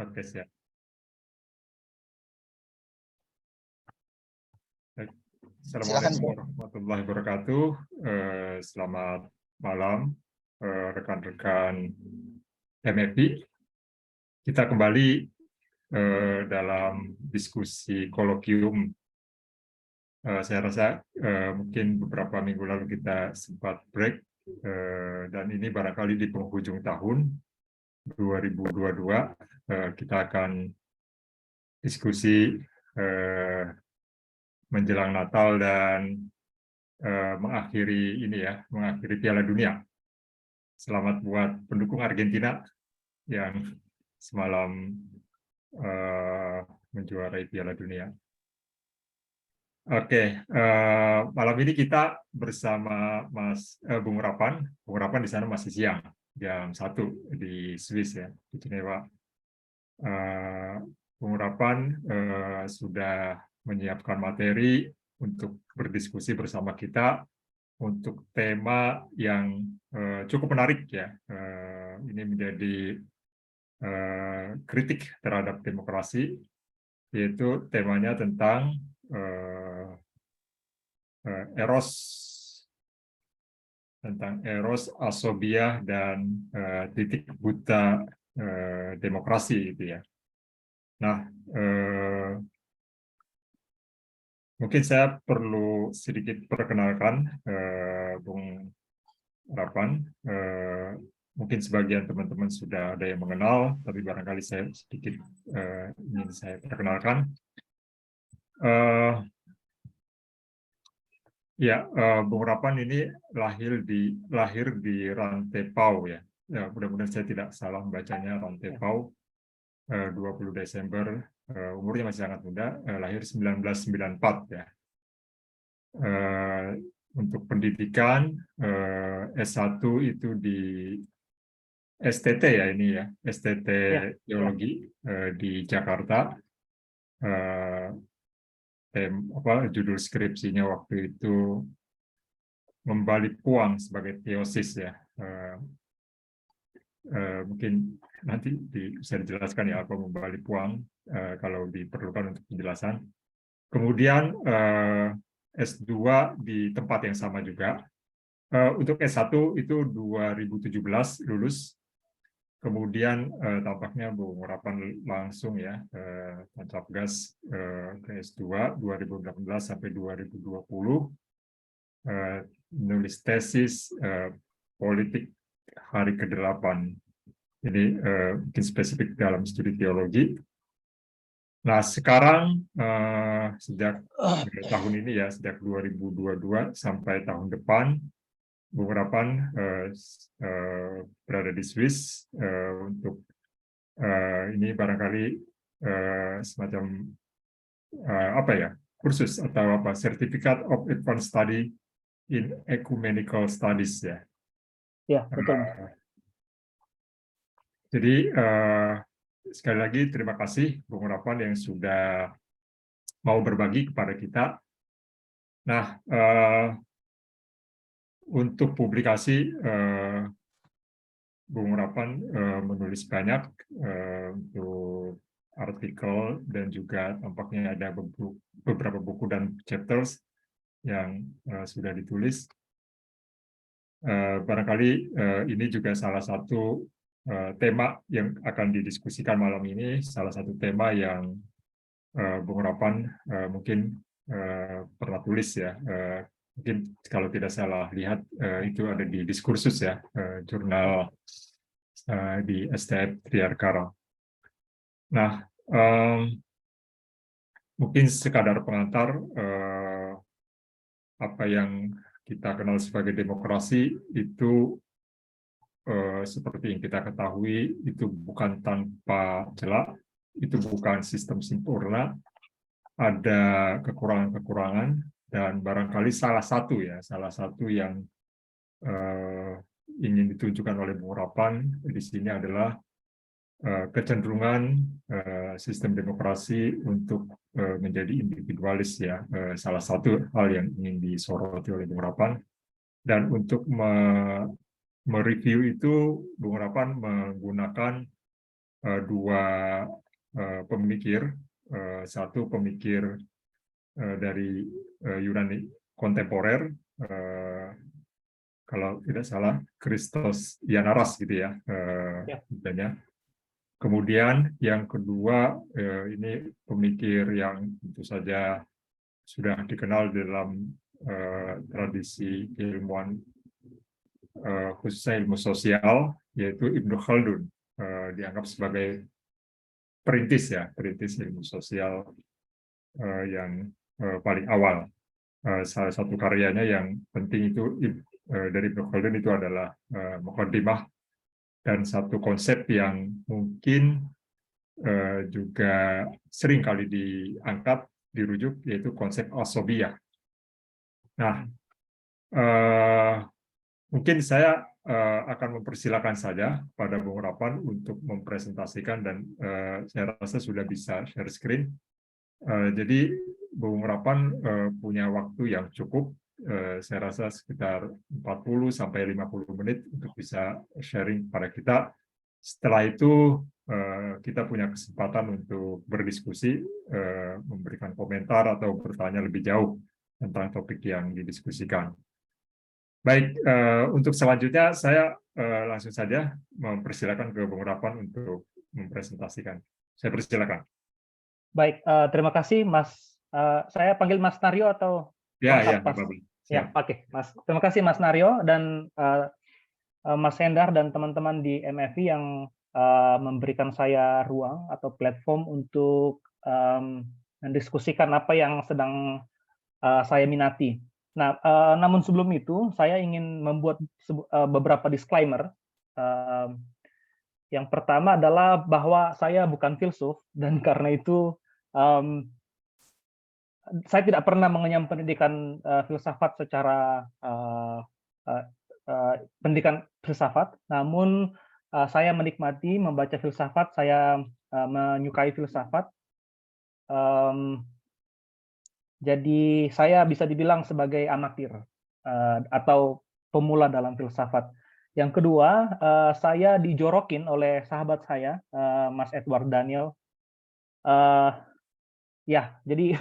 Oke, siap. Baik. Silakan, Assalamualaikum Bro. warahmatullahi wabarakatuh. Selamat malam, rekan-rekan MFI. Kita kembali dalam diskusi kolokium. Saya rasa mungkin beberapa minggu lalu kita sempat break, dan ini barangkali di penghujung tahun 2022 kita akan diskusi menjelang Natal dan mengakhiri Piala Dunia. Selamat buat pendukung Argentina yang semalam menjuarai Piala Dunia. Oke, malam ini kita bersama Bung Rapan. Bung Rapan di sana masih siang, jam 1 di Swiss ya, di Jenewa. Bung Rapan sudah menyiapkan materi untuk berdiskusi bersama kita untuk tema yang cukup menarik ya. Ini menjadi kritik terhadap demokrasi, yaitu temanya tentang eros, asobiah, dan titik buta demokrasi itu ya. Nah, mungkin saya perlu sedikit perkenalkan Bung Rapan. Mungkin sebagian teman-teman sudah ada yang mengenal, tapi barangkali saya sedikit ingin saya perkenalkan. Ya, Bung Rapan ini lahir di Rantepau ya. Ya, mudah-mudahan saya tidak salah membacanya, Rantepau, 20 Desember, umurnya masih sangat muda, lahir 1994 ya. Untuk pendidikan S1 itu di STT ya ini ya, STT Teologi di Jakarta. Judul skripsinya waktu itu Membalik Puang sebagai teosis ya. Mungkin nanti bisa dijelaskan ya apa Membalik Puang kalau diperlukan untuk penjelasan. Kemudian S2 di tempat yang sama juga. Untuk S1 itu 2017 lulus. Kemudian tampaknya Bung Rapan langsung ya tancap gas ke S2 2018 sampai 2020, menulis tesis politik hari ke-8. Ini mungkin spesifik dalam studi teologi. Nah, sekarang sejak tahun ini ya, sejak 2022 sampai tahun depan, Bung Rapan berada di Swiss untuk ini barangkali semacam kursus atau Certificate of Advanced Study in Ecumenical Studies ya. Ya, betul. Jadi sekali lagi terima kasih Bung Rapan yang sudah mau berbagi kepada kita. Nah, untuk publikasi Bung Rapan menulis banyak untuk artikel dan juga tampaknya ada beberapa buku dan chapters yang sudah ditulis. Barangkali ini juga salah satu tema yang akan didiskusikan malam ini, salah satu tema yang Bung Rapan mungkin pernah tulis ya. Mungkin kalau tidak salah lihat itu ada di Diskursus ya, jurnal di STF Triarkara. Nah, mungkin sekadar pengantar apa yang kita kenal sebagai demokrasi itu seperti yang kita ketahui itu bukan tanpa celah, itu bukan sistem sempurna, ada kekurangan-kekurangan, dan barangkali salah satu yang ingin ditunjukkan oleh Bung Rapan di sini adalah kecenderungan sistem demokrasi untuk menjadi individualis ya, salah satu hal yang ingin disoroti oleh Bung Rapan. Dan untuk mereview itu Bung Rapan menggunakan dua pemikir, satu pemikir dari Yunani kontemporer, kalau tidak salah Christos Ianaras gitu ya, misalnya. Kemudian yang kedua ini pemikir yang tentu saja sudah dikenal dalam tradisi ilmuwan, khususnya ilmu sosial, yaitu Ibnu Khaldun, dianggap sebagai perintis ilmu sosial yang paling awal. Salah satu karyanya yang penting itu dari Ibnu Khaldun itu adalah Muqaddimah, dan satu konsep yang mungkin juga sering kali diangkat, dirujuk, yaitu konsep asobiyah. Nah, mungkin saya akan mempersilakan saja pada Bung Rapan untuk mempresentasikan, dan saya rasa sudah bisa share screen. Jadi Bung Rapan punya waktu yang cukup, saya rasa sekitar 40-50 menit untuk bisa sharing pada kita. Setelah itu kita punya kesempatan untuk berdiskusi, memberikan komentar atau bertanya lebih jauh tentang topik yang didiskusikan. Baik, untuk selanjutnya saya langsung saja mempersilakan ke Bung Rapan untuk mempresentasikan. Saya persilakan. Baik, terima kasih Mas. Saya panggil Mas Naryo atau Ya, lengkap, Mas? Ya, oke, Mas. Terima kasih Mas Naryo dan Mas Hendar dan teman-teman di MFI yang memberikan saya ruang atau platform untuk mendiskusikan apa yang sedang saya minati. Nah, namun sebelum itu saya ingin membuat beberapa disclaimer. Yang pertama adalah bahwa saya bukan filsuf, dan karena itu saya tidak pernah mengenyam pendidikan filsafat secara pendidikan filsafat, namun saya menikmati membaca filsafat, saya menyukai filsafat. Jadi saya bisa dibilang sebagai amatir atau pemula dalam filsafat. Yang kedua, saya dijorokin oleh sahabat saya, Mas Edward Daniel. Ya, jadi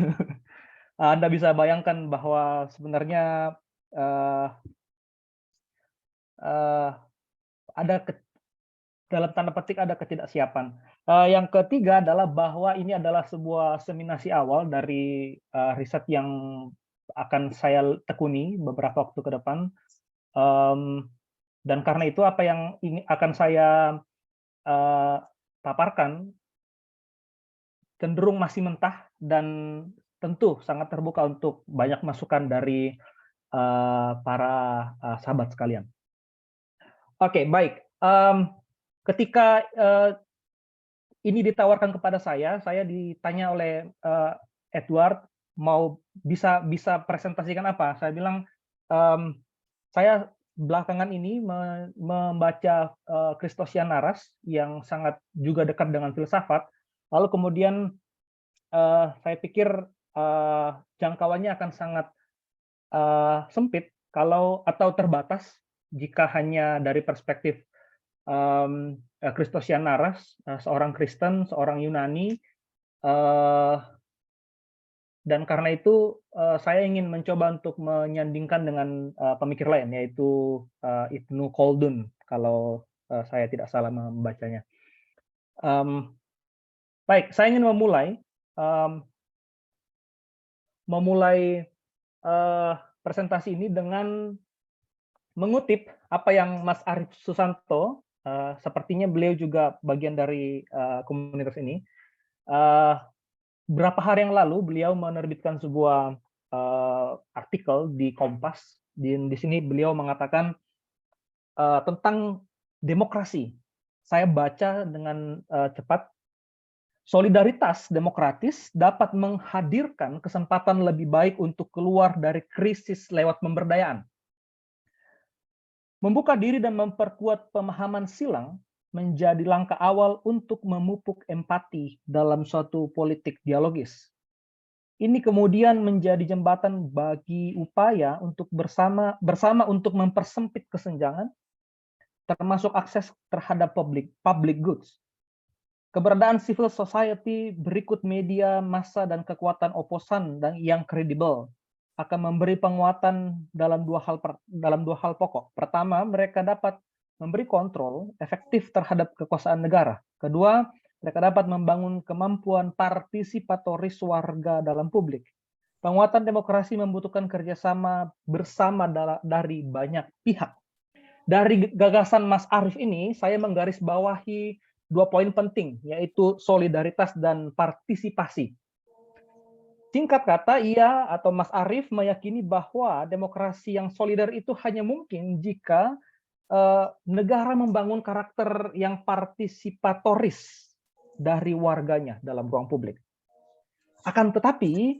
Anda bisa bayangkan bahwa sebenarnya ada dalam tanda petik ada ketidaksiapan. Yang ketiga adalah bahwa ini adalah sebuah seminasi awal dari riset yang akan saya tekuni beberapa waktu ke depan. Dan karena itu apa yang akan saya paparkan cenderung masih mentah dan tentu sangat terbuka untuk banyak masukan dari para sahabat sekalian. Oke, baik. Ketika ini ditawarkan kepada saya ditanya oleh Edward mau bisa presentasikan apa. Saya bilang saya belakangan ini membaca Christos Ianaras yang sangat juga dekat dengan filsafat. Lalu kemudian saya pikir jangkauannya akan sangat sempit atau terbatas jika hanya dari perspektif Christos Ianaras, seorang Kristen, seorang Yunani, dan karena itu saya ingin mencoba untuk menyandingkan dengan pemikir lain, yaitu Ibnu Khaldun, kalau saya tidak salah membacanya. Baik, saya ingin memulai presentasi ini dengan mengutip apa yang Mas Arief Susanto, sepertinya beliau juga bagian dari komunitas ini, beberapa hari yang lalu beliau menerbitkan sebuah artikel di Kompas. Di sini beliau mengatakan tentang demokrasi. Saya baca dengan cepat. Solidaritas demokratis dapat menghadirkan kesempatan lebih baik untuk keluar dari krisis lewat pemberdayaan. Membuka diri dan memperkuat pemahaman silang menjadi langkah awal untuk memupuk empati dalam suatu politik dialogis. Ini kemudian menjadi jembatan bagi upaya untuk bersama untuk mempersempit kesenjangan, termasuk akses terhadap public goods. Keberadaan civil society berikut media, massa, dan kekuatan oposan dan yang kredibel akan memberi penguatan dalam dua hal pokok. Pertama, mereka dapat memberi kontrol efektif terhadap kekuasaan negara. Kedua, mereka dapat membangun kemampuan partisipatoris warga dalam publik. Penguatan demokrasi membutuhkan kerjasama bersama dari banyak pihak. Dari gagasan Mas Arief ini, saya menggarisbawahi 2 poin penting, yaitu solidaritas dan partisipasi. Singkat kata, ia atau Mas Arief meyakini bahwa demokrasi yang solidar itu hanya mungkin jika negara membangun karakter yang partisipatoris dari warganya dalam ruang publik. Akan tetapi,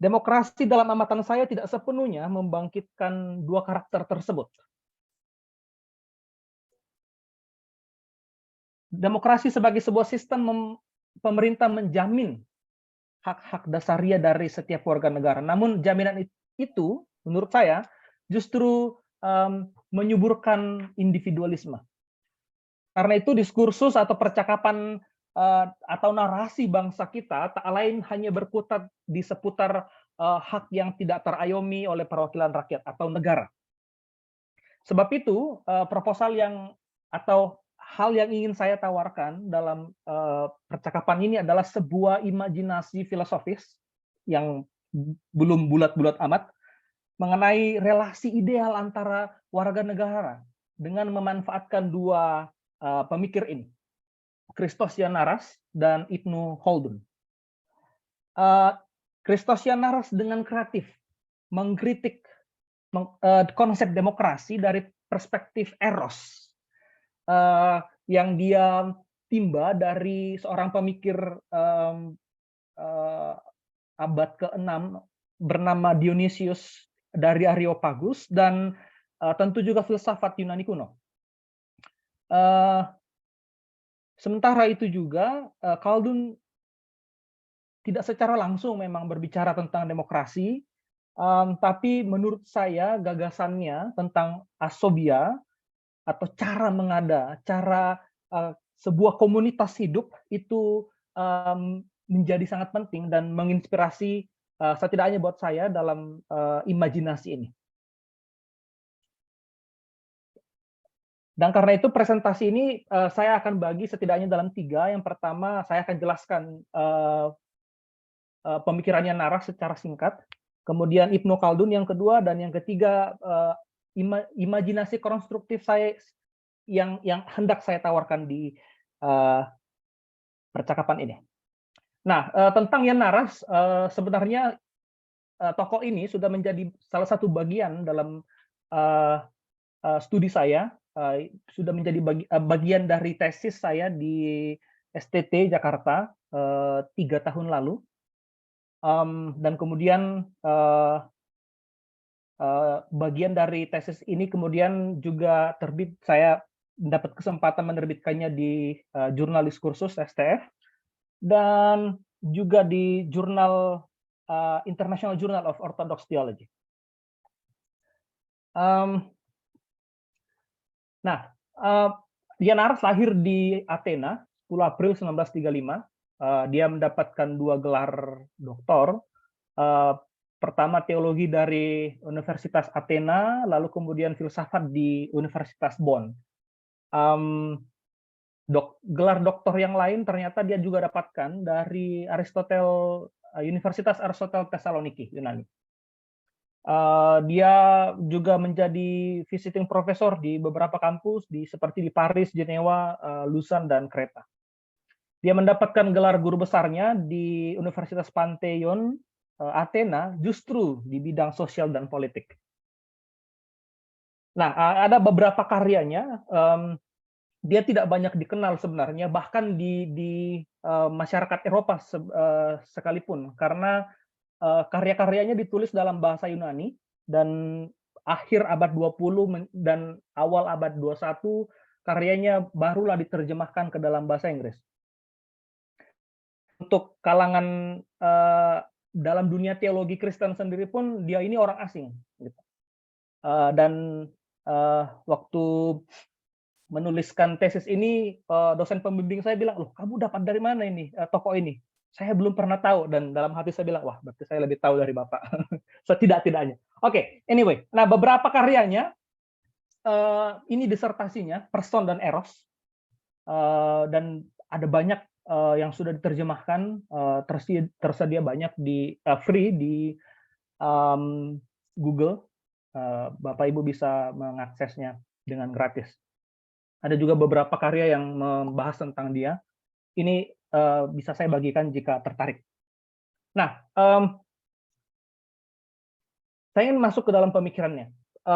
demokrasi dalam amatan saya tidak sepenuhnya membangkitkan dua karakter tersebut. Demokrasi sebagai sebuah sistem pemerintah menjamin hak-hak dasariah dari setiap warga negara. Namun jaminan itu menurut saya justru menyuburkan individualisme. Karena itu diskursus atau percakapan atau narasi bangsa kita tak lain hanya berkutat di seputar hak yang tidak terayomi oleh perwakilan rakyat atau negara. Sebab itu proposal atau hal yang ingin saya tawarkan dalam percakapan ini adalah sebuah imajinasi filosofis yang belum bulat-bulat amat mengenai relasi ideal antara warga negara dengan memanfaatkan dua pemikir ini, Christosian Naras dan Ibnu Khaldun. Christosian Naras dengan kreatif mengkritik konsep demokrasi dari perspektif eros yang dia timba dari seorang pemikir abad ke-6 bernama Dionysius dari Areopagus dan tentu juga filsafat Yunani kuno. Sementara itu juga Khaldun tidak secara langsung memang berbicara tentang demokrasi, tapi menurut saya gagasannya tentang asobia atau cara mengada, cara sebuah komunitas hidup itu menjadi sangat penting dan menginspirasi setidaknya buat saya dalam imajinasi ini. Dan karena itu presentasi ini saya akan bagi setidaknya dalam 3. Yang pertama saya akan jelaskan pemikirannya Naras secara singkat, kemudian Ibnu Khaldun yang kedua, dan yang ketiga imajinasi konstruktif saya yang hendak saya tawarkan di percakapan ini. Nah, tentang Jan Naras, sebenarnya tokoh ini sudah menjadi salah satu bagian dalam studi saya, sudah menjadi bagian dari tesis saya di STT Jakarta 3 tahun lalu, dan kemudian bagian dari tesis ini kemudian juga terbit, saya mendapat kesempatan menerbitkannya di jurnal Diskursus STF dan juga di jurnal International Journal of Orthodox Theology. Jan Naras lahir di Athena 10 April 1935. Dia mendapatkan 2 gelar doktor. Pertama teologi dari Universitas Athena, lalu kemudian filsafat di Universitas Bonn. Gelar doktor yang lain ternyata dia juga dapatkan dari Universitas Aristotle Thessaloniki, Yunani. Dia juga menjadi visiting professor di beberapa kampus seperti di Paris, Jenewa, Lausanne, dan Kreta. Dia mendapatkan gelar guru besarnya di Universitas Pantheon Athena justru di bidang sosial dan politik. Nah, ada beberapa karyanya, dia tidak banyak dikenal sebenarnya, bahkan di masyarakat Eropa sekalipun, karena karya-karyanya ditulis dalam bahasa Yunani, dan akhir abad 20 dan awal abad 21 karyanya barulah diterjemahkan ke dalam bahasa Inggris. Untuk kalangan dalam dunia teologi Kristen sendiri pun dia ini orang asing, gitu. Dan waktu menuliskan tesis ini, dosen pembimbing saya bilang, "Loh, kamu dapat dari mana ini tokoh ini?" Saya belum pernah tahu, dan dalam hati saya bilang, "Wah, berarti saya lebih tahu dari Bapak." Setidak-tidaknya. Oke, anyway. Nah, beberapa karyanya, ini disertasinya, Person dan Eros, dan ada banyak yang sudah diterjemahkan, tersedia banyak di free di Google. Bapak Ibu bisa mengaksesnya dengan gratis. Ada juga beberapa karya yang membahas tentang dia. Ini bisa saya bagikan jika tertarik. Nah, saya ingin masuk ke dalam pemikirannya.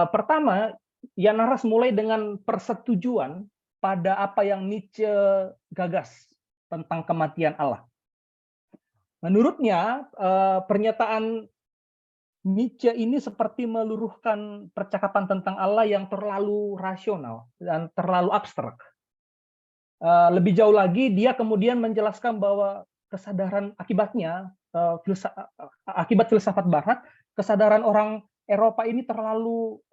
Pertama, Jan Naras mulai dengan persetujuan pada apa yang Nietzsche gagas tentang kematian Allah. Menurutnya, pernyataan Nietzsche ini seperti meluruhkan percakapan tentang Allah yang terlalu rasional dan terlalu abstrak. Lebih jauh lagi, dia kemudian menjelaskan bahwa kesadaran akibatnya, akibat filsafat Barat, kesadaran orang Eropa ini terlalu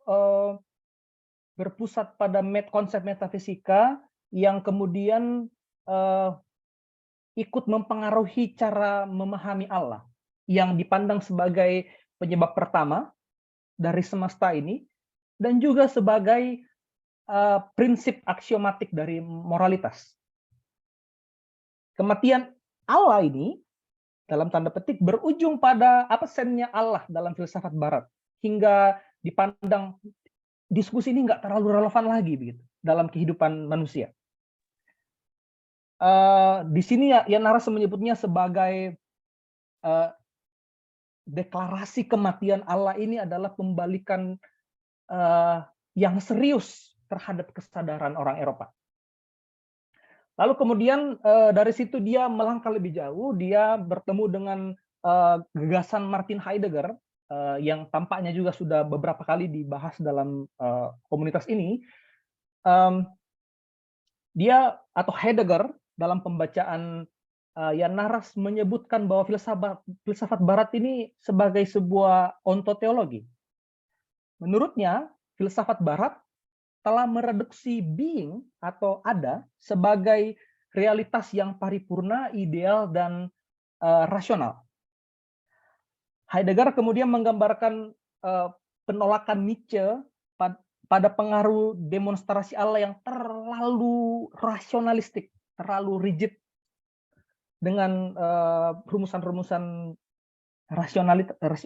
berpusat pada konsep metafisika yang kemudian ikut mempengaruhi cara memahami Allah, yang dipandang sebagai penyebab pertama dari semesta ini, dan juga sebagai prinsip aksiomatik dari moralitas. Kematian Allah ini, dalam tanda petik, berujung pada absennya Allah dalam filsafat Barat, hingga dipandang diskusi ini nggak terlalu relevan lagi begitu dalam kehidupan manusia. Di sini Jan Naras menyebutnya sebagai deklarasi kematian Allah ini adalah pembalikan yang serius terhadap kesadaran orang Eropa. Lalu kemudian dari situ dia melangkah lebih jauh, dia bertemu dengan gagasan Martin Heidegger yang tampaknya juga sudah beberapa kali dibahas dalam komunitas ini. Dia atau Heidegger dalam pembacaan Jan Naras menyebutkan bahwa filsafat Barat ini sebagai sebuah ontoteologi. Menurutnya, filsafat Barat telah mereduksi being atau ada sebagai realitas yang paripurna, ideal, dan rasional. Heidegger kemudian menggambarkan penolakan Nietzsche pada pengaruh demonstrasi Allah yang terlalu rasionalistik, terlalu rigid, dengan rumusan-rumusan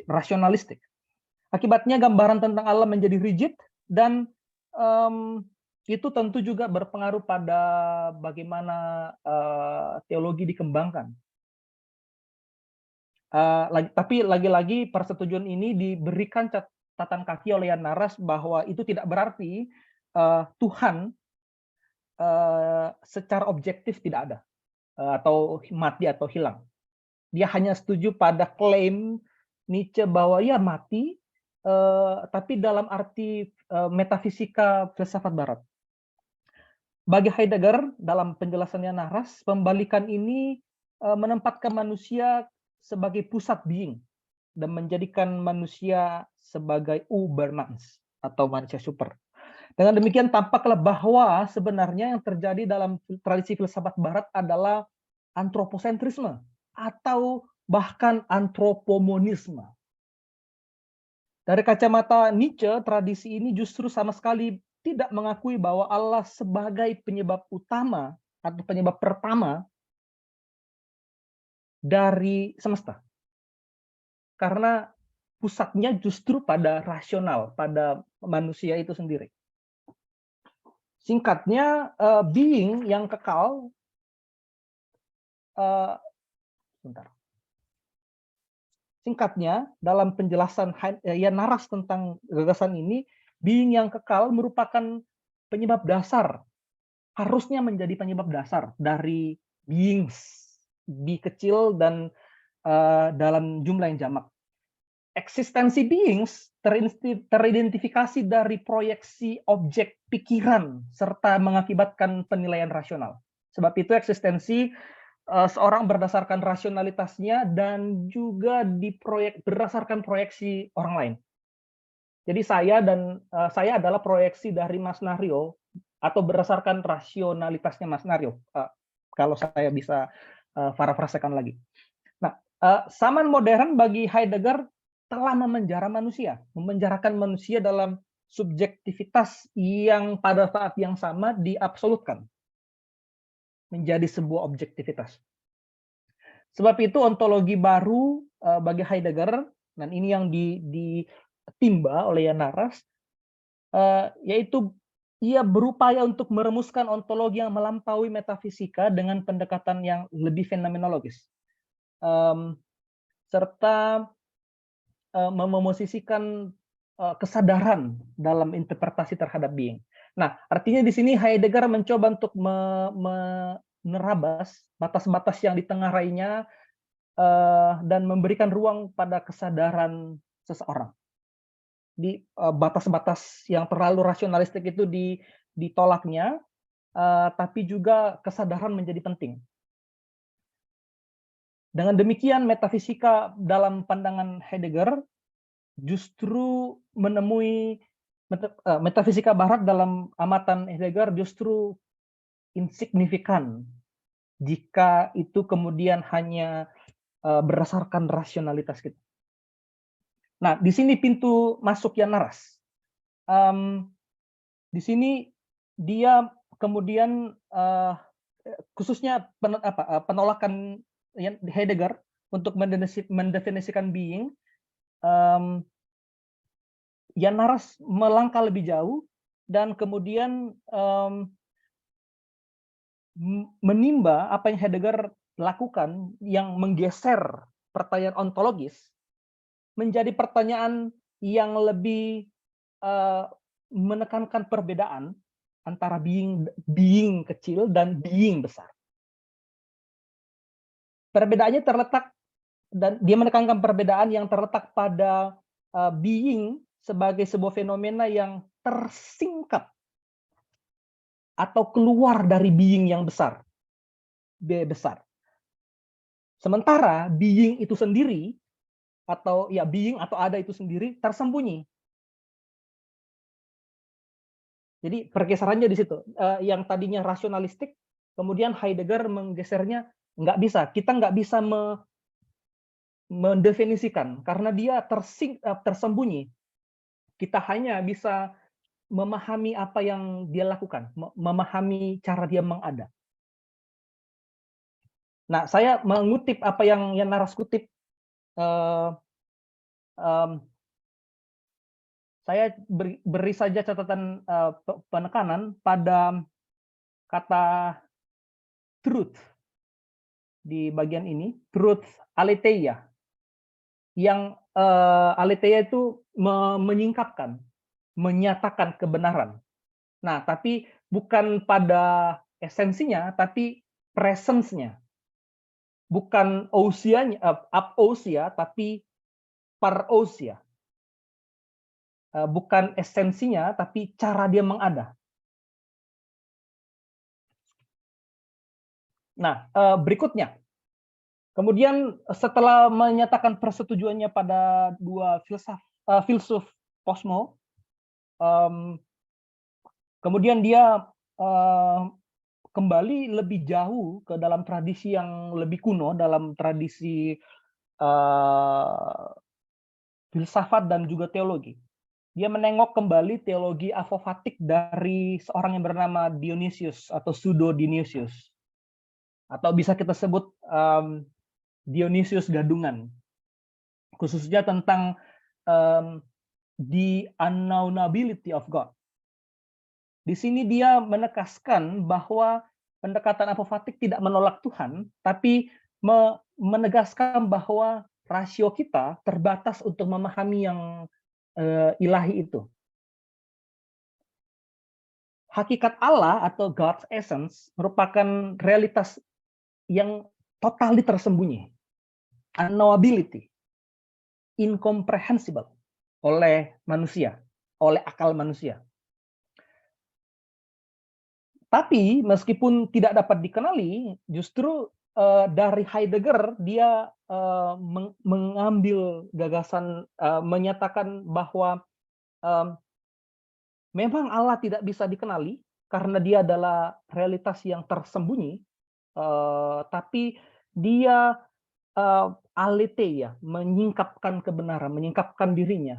rasionalistik. Akibatnya gambaran tentang Allah menjadi rigid, dan itu tentu juga berpengaruh pada bagaimana teologi dikembangkan. Tapi lagi-lagi persetujuan ini diberikan catatan kaki oleh Jan Naras bahwa itu tidak berarti Tuhan secara objektif tidak ada, atau mati atau hilang. Dia hanya setuju pada klaim Nietzsche bahwa ya mati, tapi dalam arti metafisika filsafat Barat. Bagi Heidegger, dalam penjelasannya Naras, pembalikan ini menempatkan manusia sebagai pusat being dan menjadikan manusia sebagai Ubermensch atau manusia super. Dengan demikian tampaklah bahwa sebenarnya yang terjadi dalam tradisi filsafat Barat adalah antroposentrisme atau bahkan antropomonisme. Dari kacamata Nietzsche, tradisi ini justru sama sekali tidak mengakui bahwa Allah sebagai penyebab utama atau penyebab pertama dari semesta. Karena pusatnya justru pada rasional, pada manusia itu sendiri. Singkatnya, being yang kekal, singkatnya dalam penjelasan Jan Naras tentang gagasan ini, being yang kekal merupakan penyebab dasar, harusnya menjadi penyebab dasar dari beings, be kecil dan dalam jumlah yang jamak. Eksistensi beings teridentifikasi dari proyeksi objek pikiran serta mengakibatkan penilaian rasional. Sebab itu eksistensi seorang berdasarkan rasionalitasnya dan juga berdasarkan proyeksi orang lain. Jadi saya adalah proyeksi dari Mas Nario atau berdasarkan rasionalitasnya Mas Naryo, kalau saya bisa parafrasekan lagi. Nah, zaman modern bagi Heidegger telah memenjarakan manusia dalam subjektivitas yang pada saat yang sama diabsolutkan menjadi sebuah objektivitas. Sebab itu ontologi baru bagi Heidegger, dan ini yang ditimba oleh Jan Naras, yaitu ia berupaya untuk merumuskan ontologi yang melampaui metafisika dengan pendekatan yang lebih fenomenologis, serta memosisikan kesadaran dalam interpretasi terhadap being. Nah, artinya di sini Heidegger mencoba untuk menerabas batas-batas yang ditengarainya dan memberikan ruang pada kesadaran seseorang. Di batas-batas yang terlalu rasionalistik itu ditolaknya, tapi juga kesadaran menjadi penting. Dengan demikian, metafisika dalam pandangan Heidegger justru menemui metafisika Barat dalam amatan Heidegger justru insignifikan jika itu kemudian hanya berdasarkan rasionalitas kita. Nah, di sini pintu masuk Jan Naras. Di sini dia kemudian khususnya penolakan Heidegger untuk mendefinisikan being, Jan Naras melangkah lebih jauh dan kemudian menimba apa yang Heidegger lakukan yang menggeser pertanyaan ontologis menjadi pertanyaan yang lebih menekankan perbedaan antara being kecil dan being besar. Perbedaannya terletak, dan dia menekankan perbedaan yang terletak pada being sebagai sebuah fenomena yang tersingkap atau keluar dari being yang besar, besar. Sementara being itu sendiri atau ya being atau ada itu sendiri tersembunyi. Jadi pergeserannya di situ. Yang tadinya rasionalistik, kemudian Heidegger menggesernya nggak bisa. Kita nggak bisa mendefinisikan karena dia tersembunyi. Kita hanya bisa memahami apa yang dia lakukan, memahami cara dia mengada. Nah, saya mengutip apa yang Jan Naras kutip. Saya beri saja catatan penekanan pada kata truth di bagian ini, truth aletheia, yang aletheia itu menyingkapkan, menyatakan kebenaran. Nah, tapi bukan pada esensinya, tapi presence-nya. Bukan ousianya, apousia, tapi parousia. Bukan esensinya, tapi cara dia mengada. Nah, berikutnya. Kemudian setelah menyatakan persetujuannya pada dua filsuf kosmo, kemudian dia kembali lebih jauh ke dalam tradisi yang lebih kuno, dalam tradisi filsafat dan juga teologi. Dia menengok kembali teologi apofatik dari seorang yang bernama Dionysius atau pseudo Dionysius, atau bisa kita sebut Dionysius gadungan, khususnya tentang the unknowability of God. Di sini dia menegaskan bahwa pendekatan apofatik tidak menolak Tuhan, tapi menegaskan bahwa rasio kita terbatas untuk memahami yang ilahi itu. Hakikat Allah atau God's essence merupakan realitas yang totally tersembunyi, unknowability, incomprehensible oleh manusia, oleh akal manusia. Tapi meskipun tidak dapat dikenali, justru dari Heidegger dia mengambil gagasan, menyatakan bahwa memang Allah tidak bisa dikenali, karena dia adalah realitas yang tersembunyi, tapi dia aletheia, menyingkapkan kebenaran, menyingkapkan dirinya.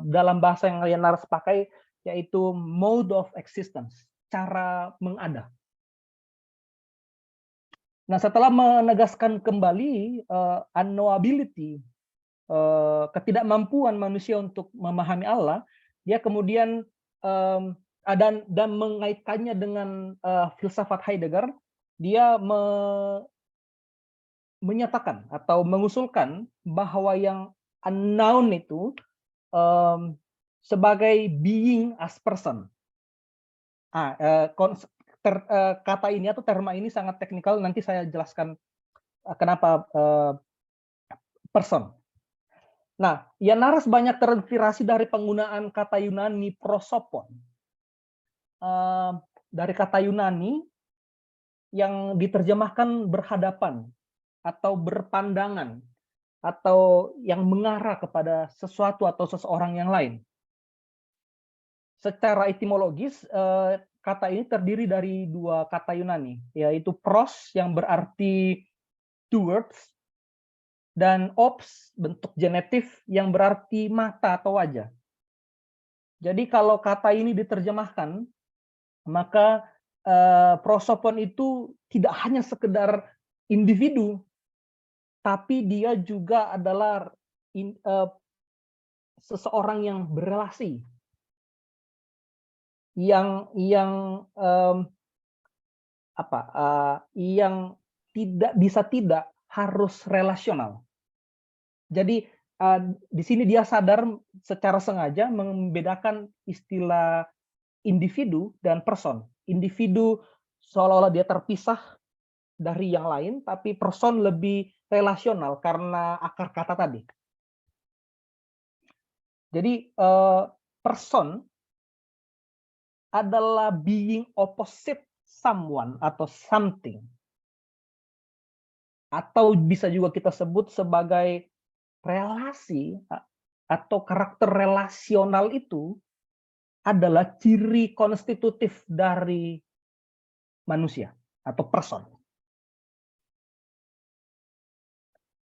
Dalam bahasa yang Jan Naras pakai yaitu mode of existence, cara mengada. Nah, setelah menegaskan kembali unknowability, ketidakmampuan manusia untuk memahami Allah, dia kemudian dan mengaitkannya dengan filsafat Heidegger, dia menyatakan atau mengusulkan bahwa yang unknown itu sebagai being as person. Kata ini atau terma ini sangat teknikal, nanti saya jelaskan kenapa person. Nah, Jan Naras banyak terinspirasi dari penggunaan kata Yunani prosopon. Dari kata Yunani yang diterjemahkan berhadapan atau berpandangan atau yang mengarah kepada sesuatu atau seseorang yang lain. Secara etimologis, kata ini terdiri dari dua kata Yunani, yaitu pros yang berarti towards, dan ops, bentuk genetif yang berarti mata atau wajah. Jadi kalau kata ini diterjemahkan, maka prosopon itu tidak hanya sekedar individu, tapi dia juga adalah seseorang yang berelasi, yang tidak harus relasional. Jadi di sini dia sadar secara sengaja membedakan istilah individu dan person. Individu seolah-olah dia terpisah dari yang lain, tapi person lebih relasional karena akar kata tadi. Jadi person adalah being opposite someone atau something. Atau bisa juga kita sebut sebagai relasi atau karakter relasional itu adalah ciri konstitutif dari manusia atau person.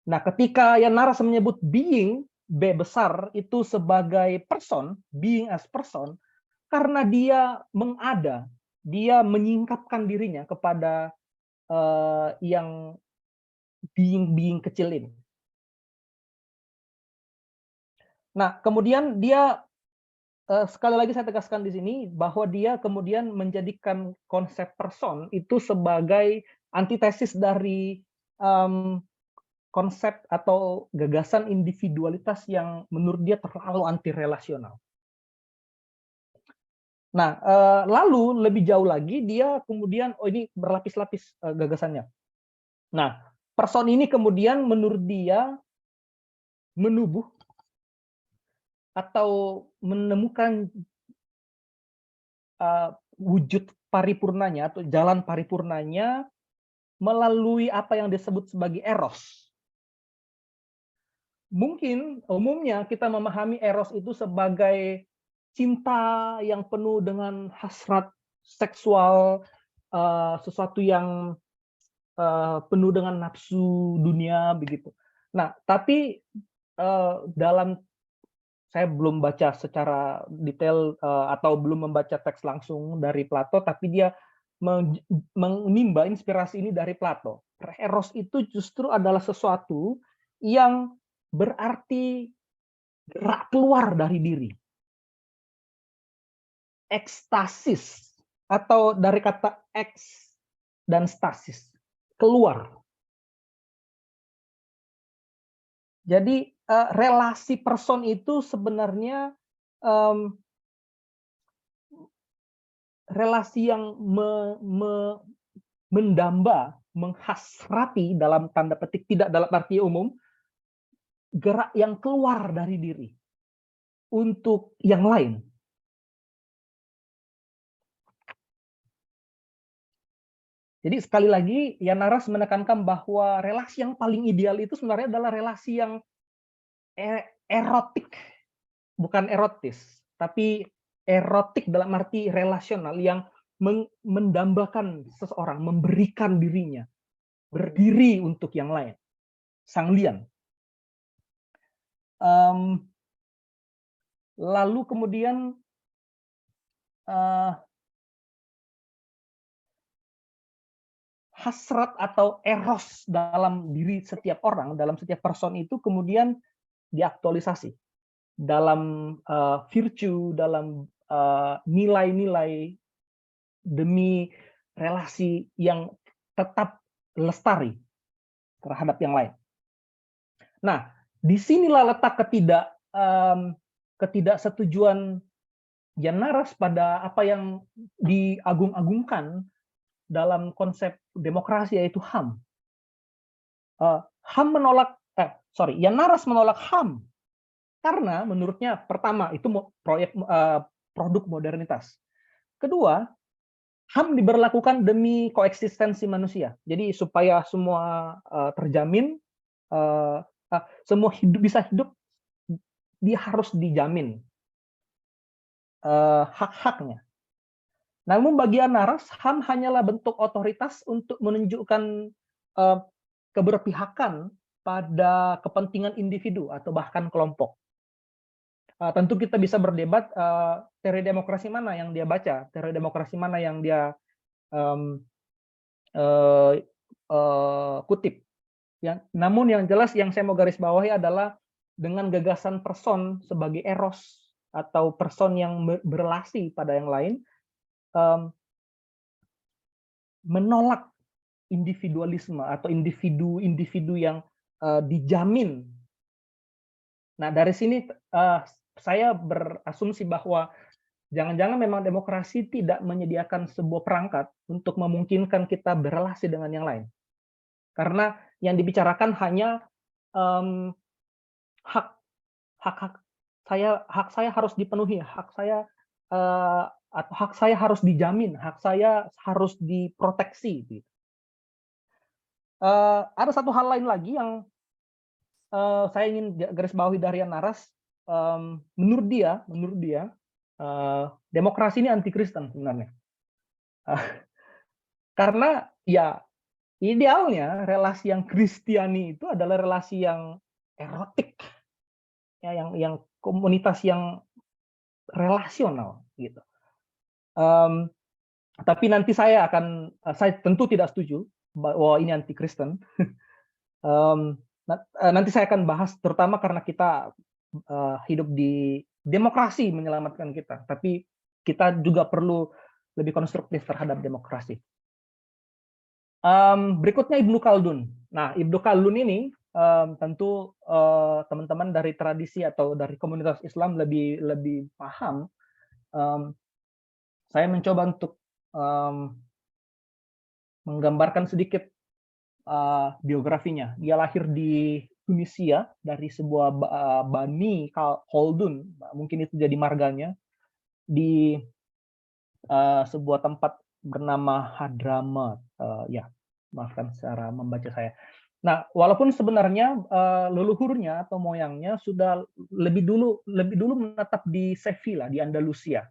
Nah, ketika Jan Naras menyebut being, B besar, itu sebagai person, being as person, karena dia mengada, dia menyingkapkan dirinya kepada yang being kecil ini. Nah, kemudian dia sekali lagi saya tegaskan di sini bahwa dia kemudian menjadikan konsep person itu sebagai antitesis dari konsep atau gagasan individualitas yang menurut dia terlalu anti relasional. Nah, lalu lebih jauh lagi dia kemudian ini berlapis-lapis gagasannya. Nah, person ini kemudian menurut dia menubuh atau menemukan wujud paripurnanya atau jalan paripurnanya melalui apa yang disebut sebagai eros. Mungkin umumnya kita memahami eros itu sebagai cinta yang penuh dengan hasrat seksual, sesuatu yang penuh dengan nafsu dunia begitu. Nah, tapi saya belum baca secara detail atau belum membaca teks langsung dari Plato, tapi dia menimba inspirasi ini dari Plato. Eros itu justru adalah sesuatu yang berarti gerak keluar dari diri. Ekstasis atau dari kata eks dan stasis, keluar. Jadi relasi person itu sebenarnya relasi yang mendamba, menghasrati dalam tanda petik, tidak dalam arti umum, gerak yang keluar dari diri untuk yang lain. Jadi sekali lagi, Jan Naras menekankan bahwa relasi yang paling ideal itu sebenarnya adalah relasi yang erotik, bukan erotis, tapi erotik dalam arti relasional, yang mendambakan seseorang, memberikan dirinya, berdiri untuk yang lain, sanglian. Lalu kemudian hasrat atau eros dalam diri setiap orang, dalam setiap person itu kemudian diaktualisasi dalam virtue, dalam nilai-nilai demi relasi yang tetap lestari terhadap yang lain. Nah, disinilah letak ketidaksetujuan Jan Naras pada apa yang diagung-agungkan dalam konsep demokrasi, yaitu HAM. Jan Naras menolak HAM karena menurutnya pertama itu produk modernitas. Kedua, HAM diberlakukan demi koeksistensi manusia. Jadi supaya semua terjamin, semua bisa hidup, dia harus dijamin hak-haknya. Namun bagi Jan Naras, HAM hanyalah bentuk otoritas untuk menunjukkan keberpihakan pada kepentingan individu atau bahkan kelompok. Tentu kita bisa berdebat teori demokrasi mana yang dia baca, teori demokrasi mana yang dia kutip. Namun yang jelas yang saya mau garis bawahi adalah dengan gagasan person sebagai eros atau person yang berelasi pada yang lain, menolak individualisme atau individu-individu yang dijamin. Nah, dari sini saya berasumsi bahwa jangan-jangan memang demokrasi tidak menyediakan sebuah perangkat untuk memungkinkan kita berelasi dengan yang lain. Karena yang dibicarakan hanya hak saya harus dipenuhi, hak saya harus dijamin, hak saya harus diproteksi. Ada satu hal lain lagi yang saya ingin garis bawahi dari Jan Naras. Menurut dia, demokrasi ini anti Kristen sebenarnya. Karena ya idealnya relasi yang Kristiani itu adalah relasi yang erotik, ya, yang komunitas yang relasional gitu. Tapi nanti saya tentu tidak setuju bahwa ini anti Kristen. Nanti saya akan bahas, terutama karena kita hidup di demokrasi menyelamatkan kita, tapi kita juga perlu lebih konstruktif terhadap demokrasi. Berikutnya Ibnu Khaldun. Nah, Ibnu Khaldun ini tentu teman-teman dari tradisi atau dari komunitas Islam lebih paham. Saya mencoba untuk menggambarkan sedikit biografinya. Dia lahir di Tunisia dari sebuah Bani Khaldun, mungkin itu jadi marganya, di sebuah tempat bernama Hadramaut. Ya, maafkan secara membaca saya. Nah, walaupun sebenarnya leluhurnya atau moyangnya sudah lebih dulu menetap di Sevilla, di Andalusia.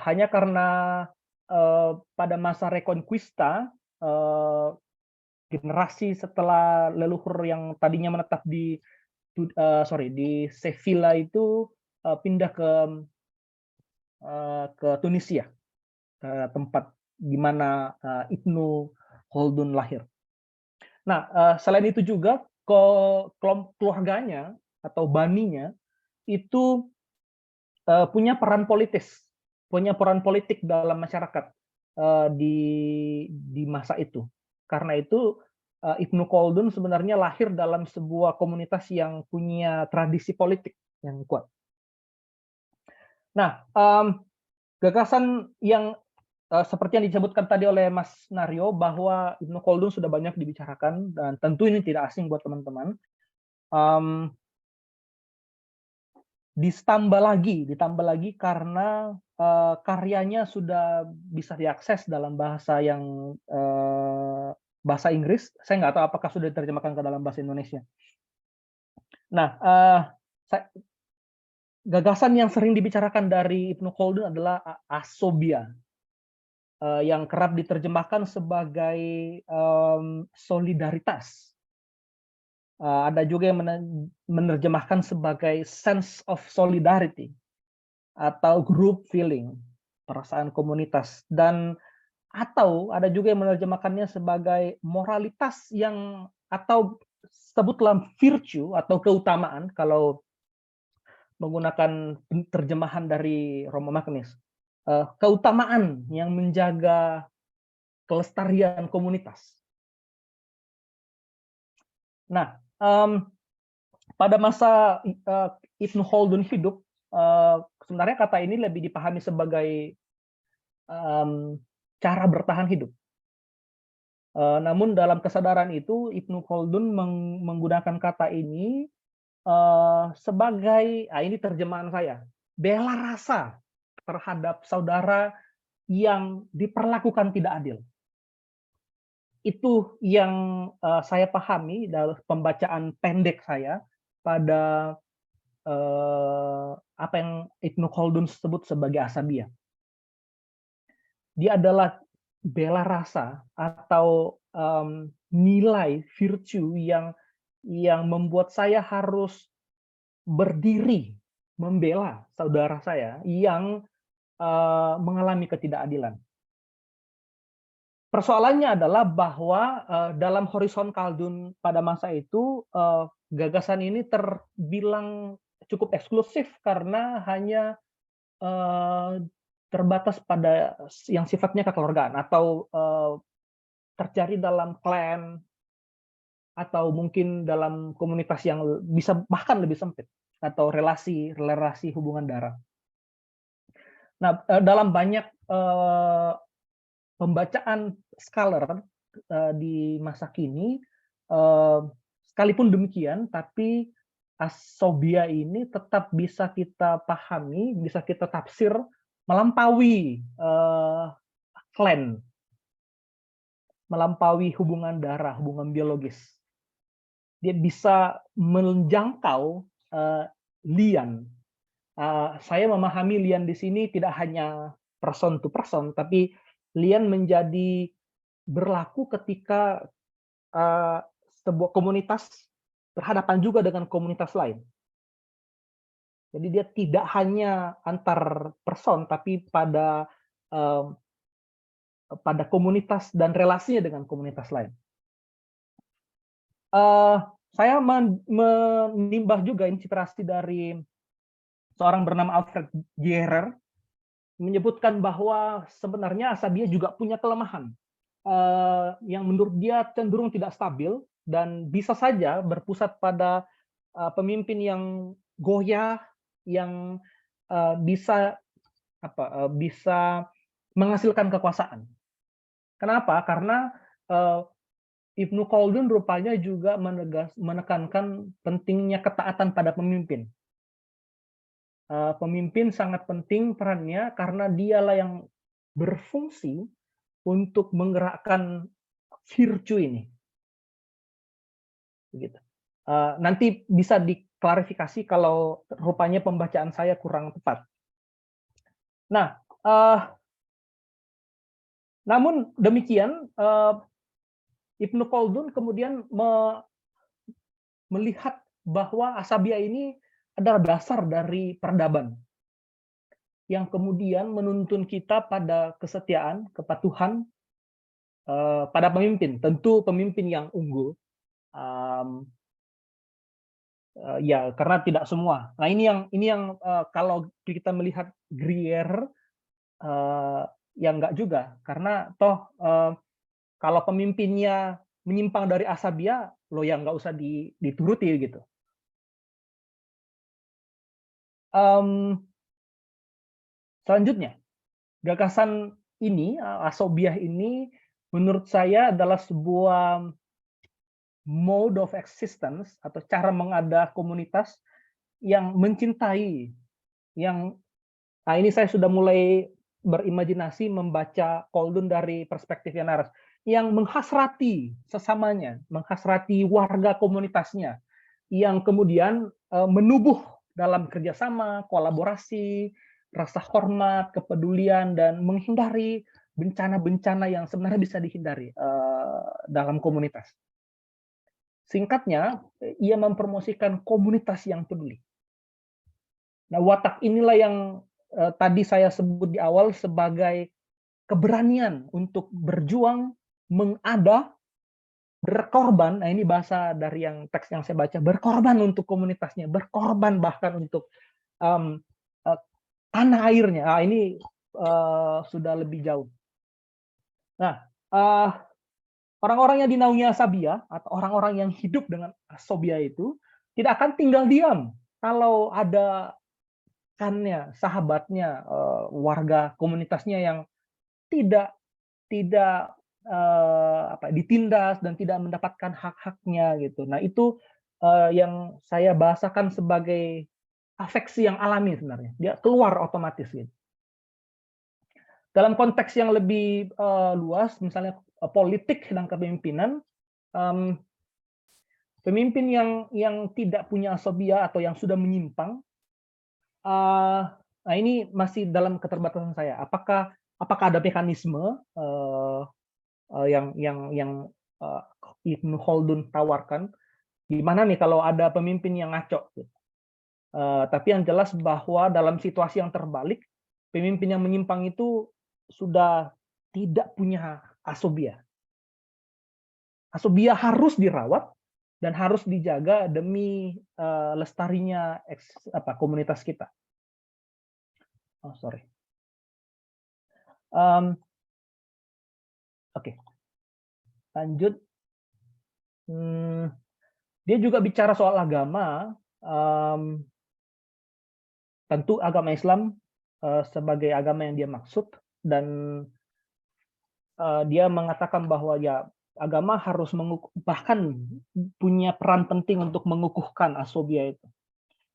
Hanya karena pada masa Reconquista, generasi setelah leluhur yang tadinya menetap di Sevilla itu pindah ke Tunisia, tempat di mana Ibnu Khaldun lahir. Nah, selain itu juga keluarganya atau baninya itu punya peran politik dalam masyarakat di masa itu. Karena itu Ibnu Khaldun sebenarnya lahir dalam sebuah komunitas yang punya tradisi politik yang kuat. Nah, gagasan yang seperti yang disebutkan tadi oleh Mas Naryo, bahwa Ibnu Khaldun sudah banyak dibicarakan dan tentu ini tidak asing buat teman-teman. Ditambah lagi karena karyanya sudah bisa diakses dalam bahasa bahasa Inggris. Saya nggak tahu apakah sudah diterjemahkan ke dalam bahasa Indonesia. Nah, gagasan yang sering dibicarakan dari Ibnu Khaldun adalah asobia, yang kerap diterjemahkan sebagai solidaritas. Ada juga yang menerjemahkan sebagai sense of solidarity atau group feeling, perasaan komunitas, dan atau ada juga yang menerjemahkannya sebagai moralitas yang atau sebutlah virtue atau keutamaan kalau menggunakan terjemahan dari Romo Magnis, keutamaan yang menjaga kelestarian komunitas. Nah, pada masa Ibnu Khaldun hidup, sebenarnya kata ini lebih dipahami sebagai cara bertahan hidup. Namun dalam kesadaran itu Ibnu Khaldun menggunakan kata ini sebagai, ini terjemahan saya, bela rasa terhadap saudara yang diperlakukan tidak adil. Itu yang saya pahami dalam pembacaan pendek saya pada apa yang Ibnu Khaldun sebut sebagai asabiyah. Dia adalah bela rasa atau nilai virtue yang membuat saya harus berdiri membela saudara saya yang mengalami ketidakadilan. Persoalannya adalah bahwa dalam horizon Khaldun pada masa itu gagasan ini terbilang cukup eksklusif karena hanya terbatas pada yang sifatnya kekeluargaan atau terjadi dalam klan atau mungkin dalam komunitas yang bisa bahkan lebih sempit atau relasi hubungan darah. Nah, dalam banyak pembacaan scholar di masa kini, sekalipun demikian, tapi asobia ini tetap bisa kita pahami, bisa kita tafsir melampaui klan, melampaui hubungan darah, hubungan biologis. Dia bisa menjangkau lian. Saya memahami lian di sini tidak hanya person to person, tapi lian menjadi berlaku ketika sebuah komunitas berhadapan juga dengan komunitas lain. Jadi dia tidak hanya antar person, tapi pada komunitas dan relasinya dengan komunitas lain. Saya menimbah juga inspirasi dari seorang bernama Alfred Gehrer, menyebutkan bahwa sebenarnya asabiyah juga punya kelemahan yang menurut dia cenderung tidak stabil dan bisa saja berpusat pada pemimpin yang goyah, yang bisa menghasilkan kekuasaan. Kenapa? Karena Ibnu Khaldun rupanya juga menekankan pentingnya ketaatan pada pemimpin. Pemimpin sangat penting perannya karena dialah yang berfungsi untuk menggerakkan virtue ini. Begitu. Nanti bisa diklarifikasi kalau rupanya pembacaan saya kurang tepat. Nah, namun demikian, Ibnu Khaldun kemudian melihat bahwa asabiyah ini adalah dasar dari peradaban yang kemudian menuntun kita pada kesetiaan, kepatuhan pada pemimpin, tentu pemimpin yang unggul. Ya, karena tidak semua. Nah, ini yang kalau kita melihat Grier, ya enggak juga, karena toh kalau pemimpinnya menyimpang dari asabiyah, lo yang nggak usah dituruti gitu. Selanjutnya, gagasan ini, asobiyah ini, menurut saya adalah sebuah mode of existence atau cara mengada komunitas yang mencintai, yang ini saya sudah mulai berimajinasi membaca Khaldun dari perspektif yang laras, yang menghasrati sesamanya, menghasrati warga komunitasnya, yang kemudian menubuh dalam kerjasama, kolaborasi, rasa hormat, kepedulian, dan menghindari bencana-bencana yang sebenarnya bisa dihindari dalam komunitas. Singkatnya, ia mempromosikan komunitas yang peduli. Nah, watak inilah yang tadi saya sebut di awal sebagai keberanian untuk berjuang, mengada, berkorban. Nah, ini bahasa dari yang teks yang saya baca, berkorban untuk komunitasnya, berkorban bahkan untuk um, uh, tanah airnya. Nah, ini sudah lebih jauh. Nah, orang-orang yang dinaungi asabia atau orang-orang yang hidup dengan asobia itu tidak akan tinggal diam kalau ada kannya, sahabatnya, warga komunitasnya yang tidak tidak ditindas dan tidak mendapatkan hak-haknya gitu. Nah, itu yang saya bahasakan sebagai afeksi yang alami sebenarnya. Dia keluar otomatis gitu. Dalam konteks yang lebih luas, misalnya politik dan kepemimpinan, pemimpin yang tidak punya asobia atau yang sudah menyimpang, nah ini masih dalam keterbatasan saya. Apakah ada mekanisme yang Ibnu Khaldun tawarkan, gimana nih kalau ada pemimpin yang ngaco? Gitu. Tapi yang jelas bahwa dalam situasi yang terbalik, pemimpin yang menyimpang itu sudah tidak punya asobia. Asobia harus dirawat dan harus dijaga demi lestarinya komunitas kita. Oh, sorry. Oke. Lanjut. Dia juga bicara soal agama. Tentu agama Islam sebagai agama yang dia maksud, dan dia mengatakan bahwa ya agama harus bahkan punya peran penting untuk mengukuhkan asobia itu.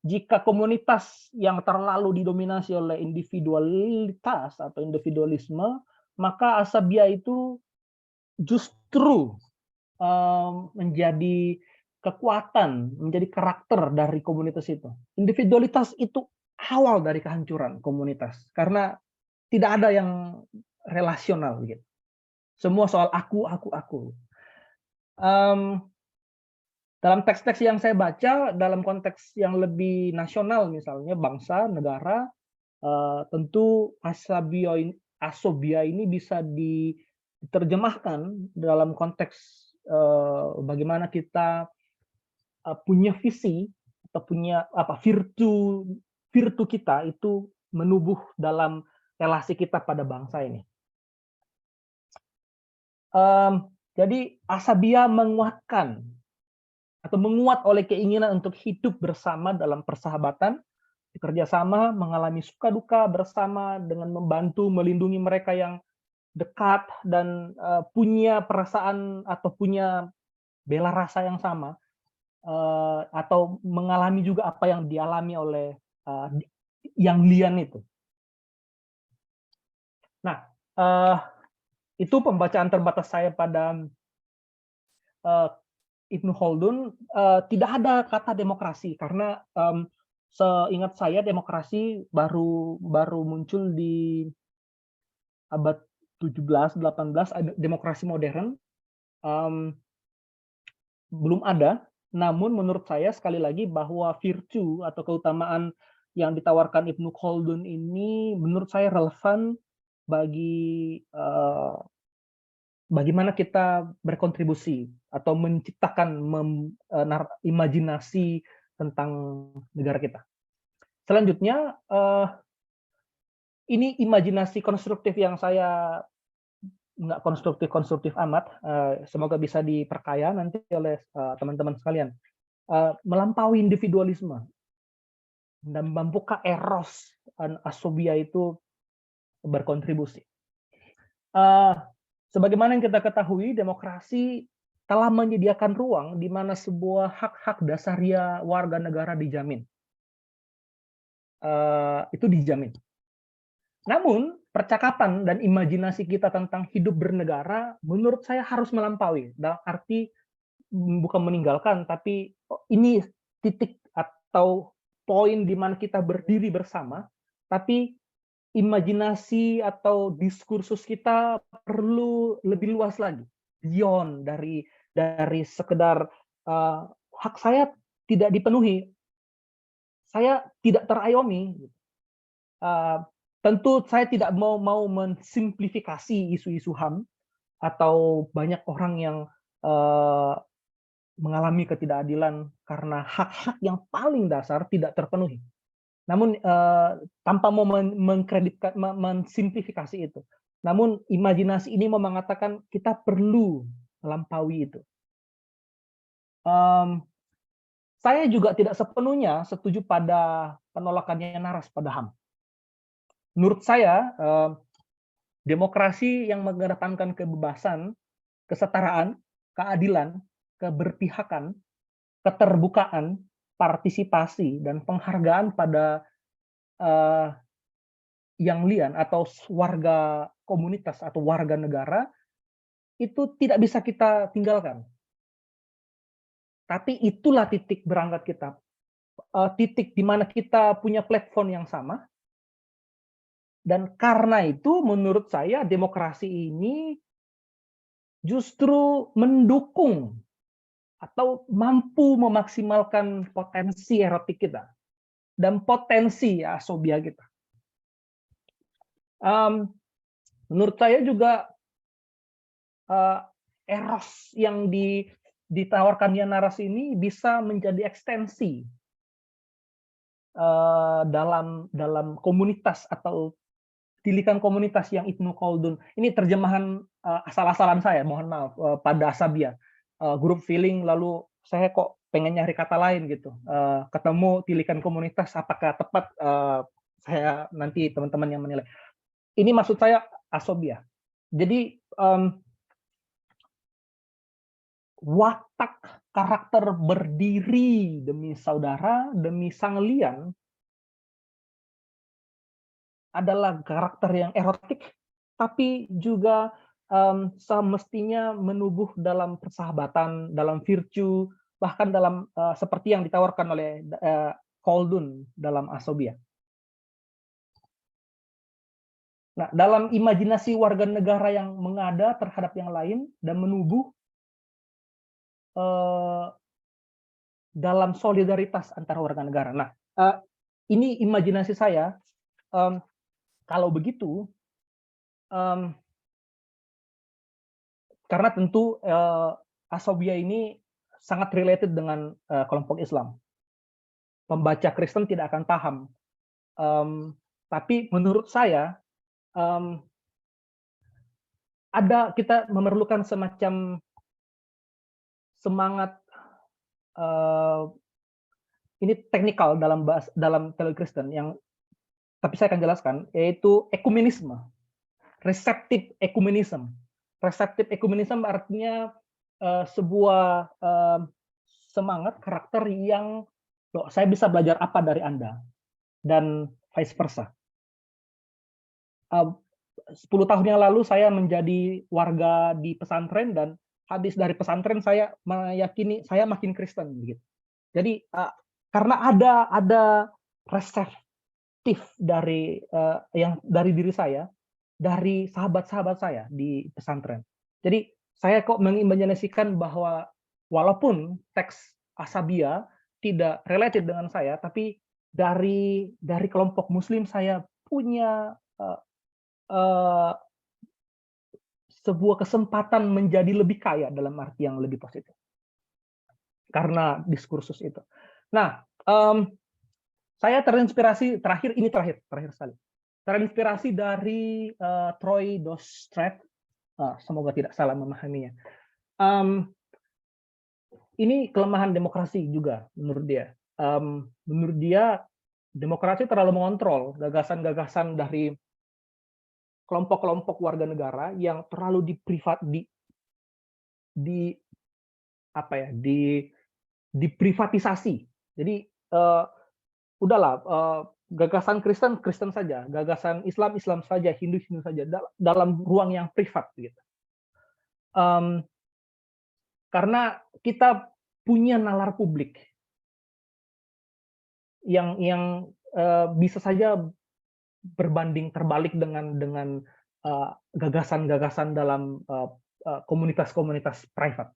Jika komunitas yang terlalu didominasi oleh individualitas atau individualisme, maka asabia itu justru menjadi kekuatan, menjadi karakter dari komunitas itu. Individualitas itu awal dari kehancuran komunitas, karena tidak ada yang relasional gitu. Semua soal aku. Dalam teks-teks yang saya baca, dalam konteks yang lebih nasional, misalnya bangsa, negara, tentu asobia ini bisa diterjemahkan dalam konteks bagaimana kita punya visi atau punya virtu kita itu menubuh dalam relasi kita pada bangsa ini. Jadi asabia menguatkan atau menguat oleh keinginan untuk hidup bersama dalam persahabatan, bekerjasama, mengalami suka duka bersama dengan membantu melindungi mereka yang dekat dan punya perasaan atau punya bela rasa yang sama, atau mengalami juga apa yang dialami oleh yang lian itu. Nah, itu pembacaan terbatas saya pada Ibnu Khaldun. Tidak ada kata demokrasi karena seingat saya demokrasi baru muncul di abad 17, 18, demokrasi modern belum ada. Namun menurut saya sekali lagi bahwa virtue atau keutamaan yang ditawarkan Ibnu Khaldun ini menurut saya relevan bagi bagaimana kita berkontribusi atau menciptakan imajinasi tentang negara kita. Selanjutnya, ini imajinasi konstruktif yang saya nggak konstruktif amat, semoga bisa diperkaya nanti oleh teman-teman sekalian. Melampaui individualisme dan membuka eros asobia itu berkontribusi. Sebagaimana yang kita ketahui, demokrasi telah menyediakan ruang di mana sebuah hak-hak dasaria warga negara dijamin. Itu dijamin. Namun, percakapan dan imajinasi kita tentang hidup bernegara, menurut saya harus melampaui. Dalam arti bukan meninggalkan, tapi ini titik atau poin di mana kita berdiri bersama, tapi imajinasi atau diskursus kita perlu lebih luas lagi, beyond dari sekedar hak saya tidak dipenuhi, saya tidak terayomi. Tentu saya tidak mau mensimplifikasi isu-isu HAM atau banyak orang yang mengalami ketidakadilan karena hak-hak yang paling dasar tidak terpenuhi. Namun tanpa mau mengkreditkan, mensimplifikasi itu. Namun imajinasi ini mau mengatakan kita perlu melampaui itu. Saya juga tidak sepenuhnya setuju pada penolakannya Naras pada HAM. Menurut saya, demokrasi yang mengedepankan kebebasan, kesetaraan, keadilan, keberpihakan, keterbukaan, partisipasi, dan penghargaan pada yang lian atau warga komunitas atau warga negara itu tidak bisa kita tinggalkan. Tapi itulah titik berangkat kita, titik di mana kita punya platform yang sama. Dan karena itu menurut saya demokrasi ini justru mendukung atau mampu memaksimalkan potensi erotik kita dan potensi asobia kita. Menurut saya juga eros yang ditawarkannya narasi ini bisa menjadi ekstensi dalam komunitas atau tilikan komunitas yang Ibnu Khaldun. Ini terjemahan asal-asalan saya, mohon maaf, pada Asabia. Group feeling, lalu saya kok pengen nyari kata lain gitu. Ketemu tilikan komunitas, apakah tepat? Saya nanti teman-teman yang menilai. Ini maksud saya Asobia. Jadi watak karakter berdiri demi saudara, demi sang lian adalah karakter yang erotik, tapi juga semestinya menubuh dalam persahabatan, dalam virtue, bahkan dalam seperti yang ditawarkan oleh Khaldun dalam Asobia. Nah, dalam imajinasi warga negara yang mengada terhadap yang lain dan menubuh dalam solidaritas antara warga negara. Nah, ini imajinasi saya. Kalau begitu, karena tentu Asobia ini sangat related dengan kelompok Islam. Pembaca Kristen tidak akan paham. Tapi menurut saya, kita memerlukan semacam semangat, ini teknikal dalam teologi Kristen yang tapi saya akan jelaskan, yaitu ekumenisme, receptive ecumenism. Receptive ecumenism artinya sebuah semangat karakter yang saya bisa belajar apa dari Anda dan vice versa. 10 tahun yang lalu saya menjadi warga di pesantren dan habis dari pesantren saya meyakini saya makin Kristen begitu. Jadi karena ada receptive dari diri saya, dari sahabat-sahabat saya di pesantren. Jadi saya kok mengimajinasikan bahwa walaupun teks Asabia tidak related dengan saya, tapi dari kelompok Muslim saya punya sebuah kesempatan menjadi lebih kaya dalam arti yang lebih positif karena diskursus itu. Nah, saya terinspirasi terakhir sekali. Terinspirasi dari Troy Dostrat, semoga tidak salah memahaminya. Ini kelemahan demokrasi juga menurut dia. Menurut dia demokrasi terlalu mengontrol gagasan-gagasan dari kelompok-kelompok warga negara yang terlalu diprivatisasi. Jadi udahlah, gagasan Kristen Kristen saja, gagasan Islam Islam saja, Hindu Hindu saja dalam ruang yang privat gitu. Karena kita punya nalar publik. bisa saja berbanding terbalik dengan gagasan-gagasan dalam komunitas-komunitas private.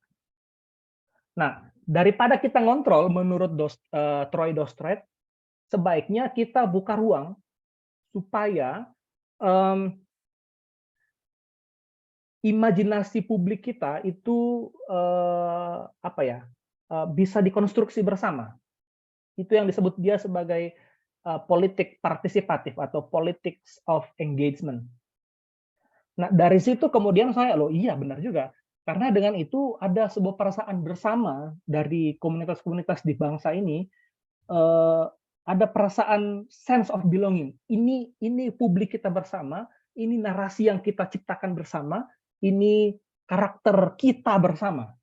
Nah, daripada kita ngontrol, menurut Troy Dostret, sebaiknya kita buka ruang supaya imajinasi publik kita itu bisa dikonstruksi bersama. Itu yang disebut dia sebagai politik partisipatif atau politics of engagement. Nah, dari situ kemudian iya benar juga. Karena dengan itu ada sebuah perasaan bersama dari komunitas-komunitas di bangsa ini, ada perasaan sense of belonging. Ini publik kita bersama, ini narasi yang kita ciptakan bersama, ini karakter kita bersama.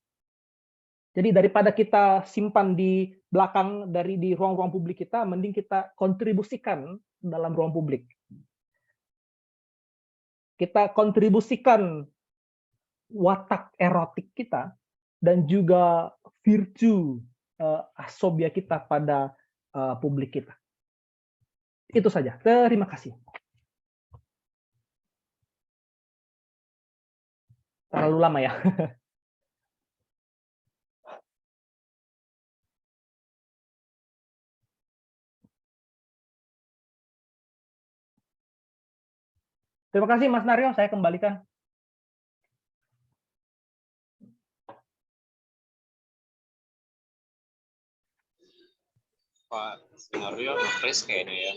Jadi daripada kita simpan di belakang di ruang-ruang publik kita, mending kita kontribusikan dalam ruang publik. Kita kontribusikan watak erotik kita dan juga virtue asobia kita pada publik kita. Itu saja. Terima kasih. Terlalu lama ya. Terima kasih Mas Naryo, saya kembalikan. Pak Naryo fresh kayaknya ya.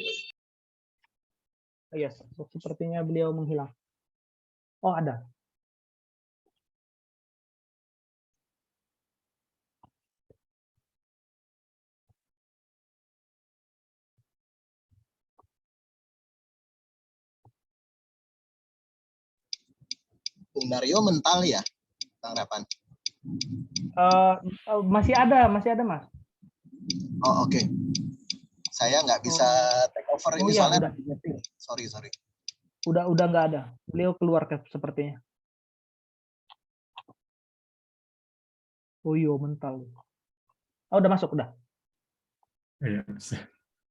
Yes, sepertinya beliau menghilang. Oh, ada. Bung Naryo mental ya, tanggapan? Masih ada Mas. Oh oke. Saya nggak bisa take over ini iya, soalnya. udah. Sorry. Udah nggak ada. Beliau keluar sepertinya. Oh iya, mental. Oh, udah masuk, udah. Iya,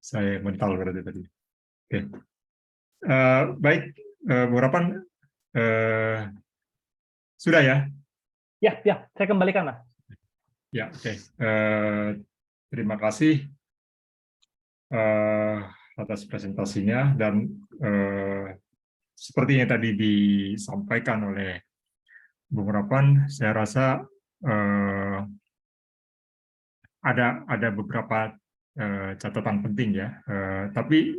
saya mental berarti tadi. Oke. Baik, Bu Rapan, sudah ya? Ya, saya kembalikan, Mas. Ya, oke. Terima kasih atas presentasinya dan seperti yang tadi disampaikan oleh Bung Rapan, saya rasa ada beberapa catatan penting ya. Tapi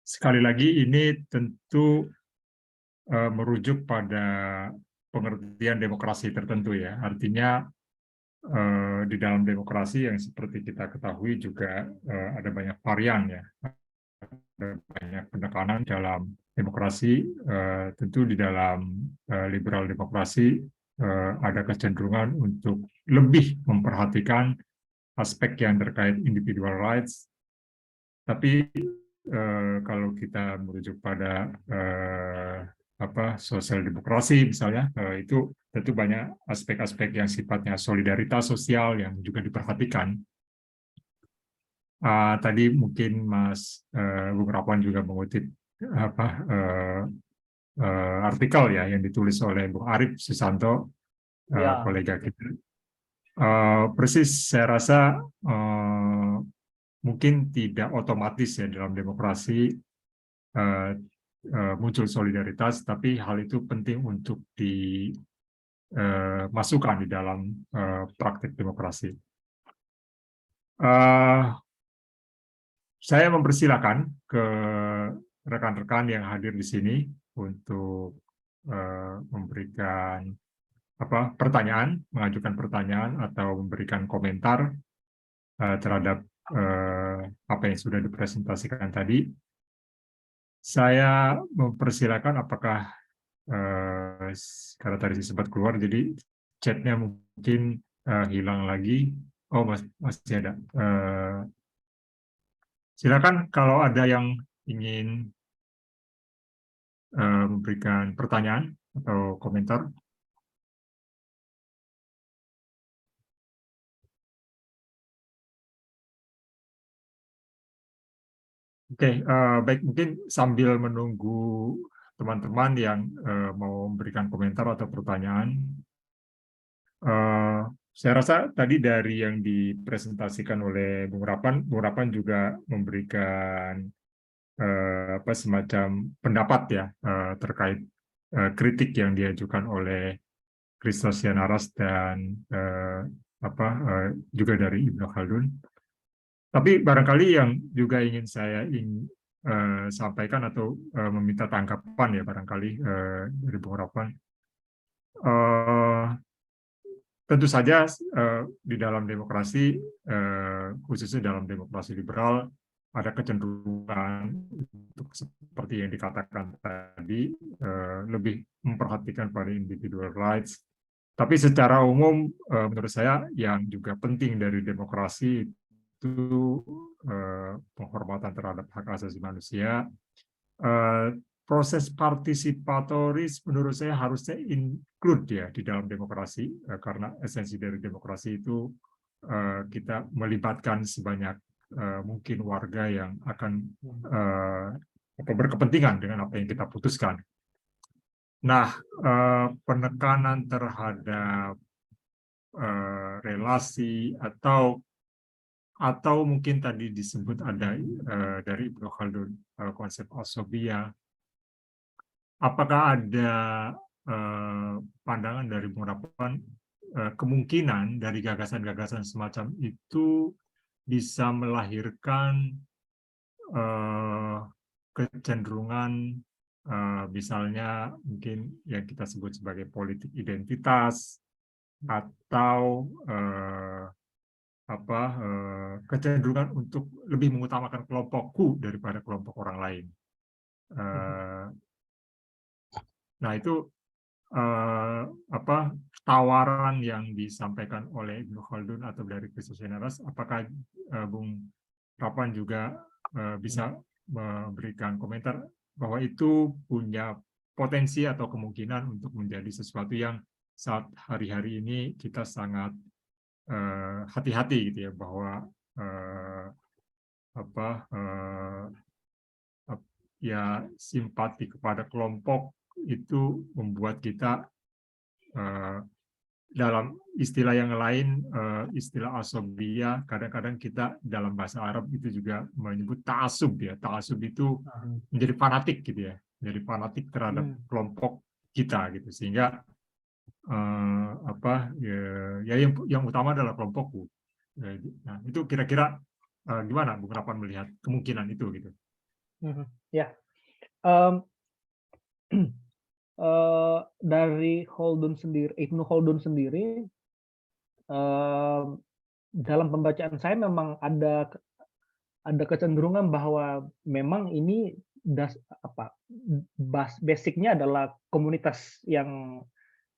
sekali lagi ini tentu merujuk pada pengertian demokrasi tertentu ya. Artinya di dalam demokrasi yang seperti kita ketahui juga ada banyak varian ya. Ada banyak penekanan dalam demokrasi, tentu di dalam liberal demokrasi ada kecenderungan untuk lebih memperhatikan aspek yang terkait individual rights. Tapi kalau kita merujuk pada sosial demokrasi misalnya, itu tentu banyak aspek-aspek yang sifatnya solidaritas sosial yang juga diperhatikan. Tadi mungkin Mas Bung Rapan juga mengutip artikel ya yang ditulis oleh Bung Arief Susanto, kolega kita. Persis saya rasa mungkin tidak otomatis ya dalam demokrasi muncul solidaritas, tapi hal itu penting untuk dimasukkan di dalam praktik demokrasi. Saya mempersilakan ke rekan-rekan yang hadir di sini untuk memberikan pertanyaan, mengajukan pertanyaan atau memberikan komentar terhadap apa yang sudah dipresentasikan tadi. Saya mempersilakan apakah karena tadi sempat keluar, jadi chatnya mungkin hilang lagi. Oh, masih ada. Silakan kalau ada yang ingin memberikan pertanyaan atau komentar. Oke, baik, mungkin sambil menunggu teman-teman yang mau memberikan komentar atau pertanyaan, saya rasa tadi dari yang dipresentasikan oleh Bung Rapan juga memberikan semacam pendapat ya terkait kritik yang diajukan oleh Christos Yanaras dan juga dari Ibnu Khaldun. Tapi barangkali yang juga ingin saya sampaikan atau meminta tanggapan ya barangkali dari Bung Rapan. Tentu saja di dalam demokrasi, khususnya dalam demokrasi liberal, ada kecenderungan untuk seperti yang dikatakan tadi, lebih memperhatikan pada individual rights. Tapi secara umum, menurut saya yang juga penting dari demokrasi itu penghormatan terhadap hak asasi manusia. Proses partisipatoris menurut saya harusnya include ya di dalam demokrasi, karena esensi dari demokrasi itu kita melibatkan sebanyak mungkin warga yang akan berkepentingan dengan apa yang kita putuskan. Nah, penekanan terhadap relasi atau mungkin tadi disebut ada dari Ibnu Khaldun konsep asobia. Apakah ada pandangan dari Bung Rapan kemungkinan dari gagasan-gagasan semacam itu bisa melahirkan kecenderungan misalnya mungkin yang kita sebut sebagai politik identitas atau kecenderungan untuk lebih mengutamakan kelompokku daripada kelompok orang lain. Nah, itu tawaran yang disampaikan oleh Ibnu Khaldun atau dari Christos Yanaras, apakah Bung Rapan juga bisa memberikan komentar bahwa itu punya potensi atau kemungkinan untuk menjadi sesuatu yang saat hari-hari ini kita sangat hati-hati gitu ya, bahwa ya simpati kepada kelompok itu membuat kita dalam istilah yang lain, istilah asobia, kadang-kadang kita dalam bahasa Arab itu juga menyebut ta'asub ya. Ta'asub itu menjadi fanatik gitu ya, menjadi fanatik terhadap kelompok kita gitu, sehingga yang utama adalah kelompokku. Nah, itu kira-kira gimana Bung Rapan melihat kemungkinan itu gitu? Ya. Dari Ibnu Khaldun sendiri, dalam pembacaan saya memang ada kecenderungan bahwa memang ini basicnya adalah komunitas yang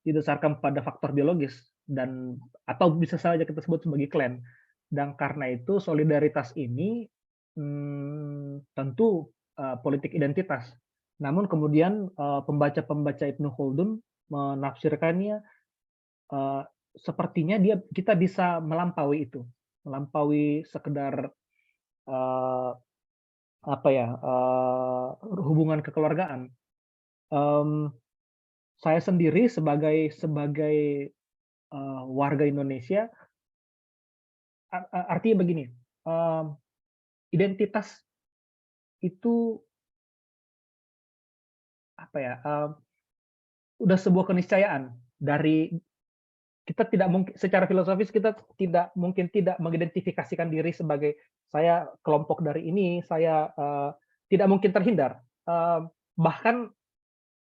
didasarkan pada faktor biologis dan atau bisa saja kita sebut sebagai klan. Dan karena itu solidaritas ini tentu politik identitas. Namun kemudian pembaca-pembaca Ibnu Khaldun menafsirkannya sepertinya kita bisa melampaui itu, melampaui sekedar hubungan kekeluargaan. Saya sendiri sebagai warga Indonesia, artinya begini, identitas itu udah sebuah keniscayaan. Dari kita tidak mungkin secara filosofis kita tidak mungkin tidak mengidentifikasikan diri sebagai saya kelompok dari ini, saya tidak mungkin terhindar. Bahkan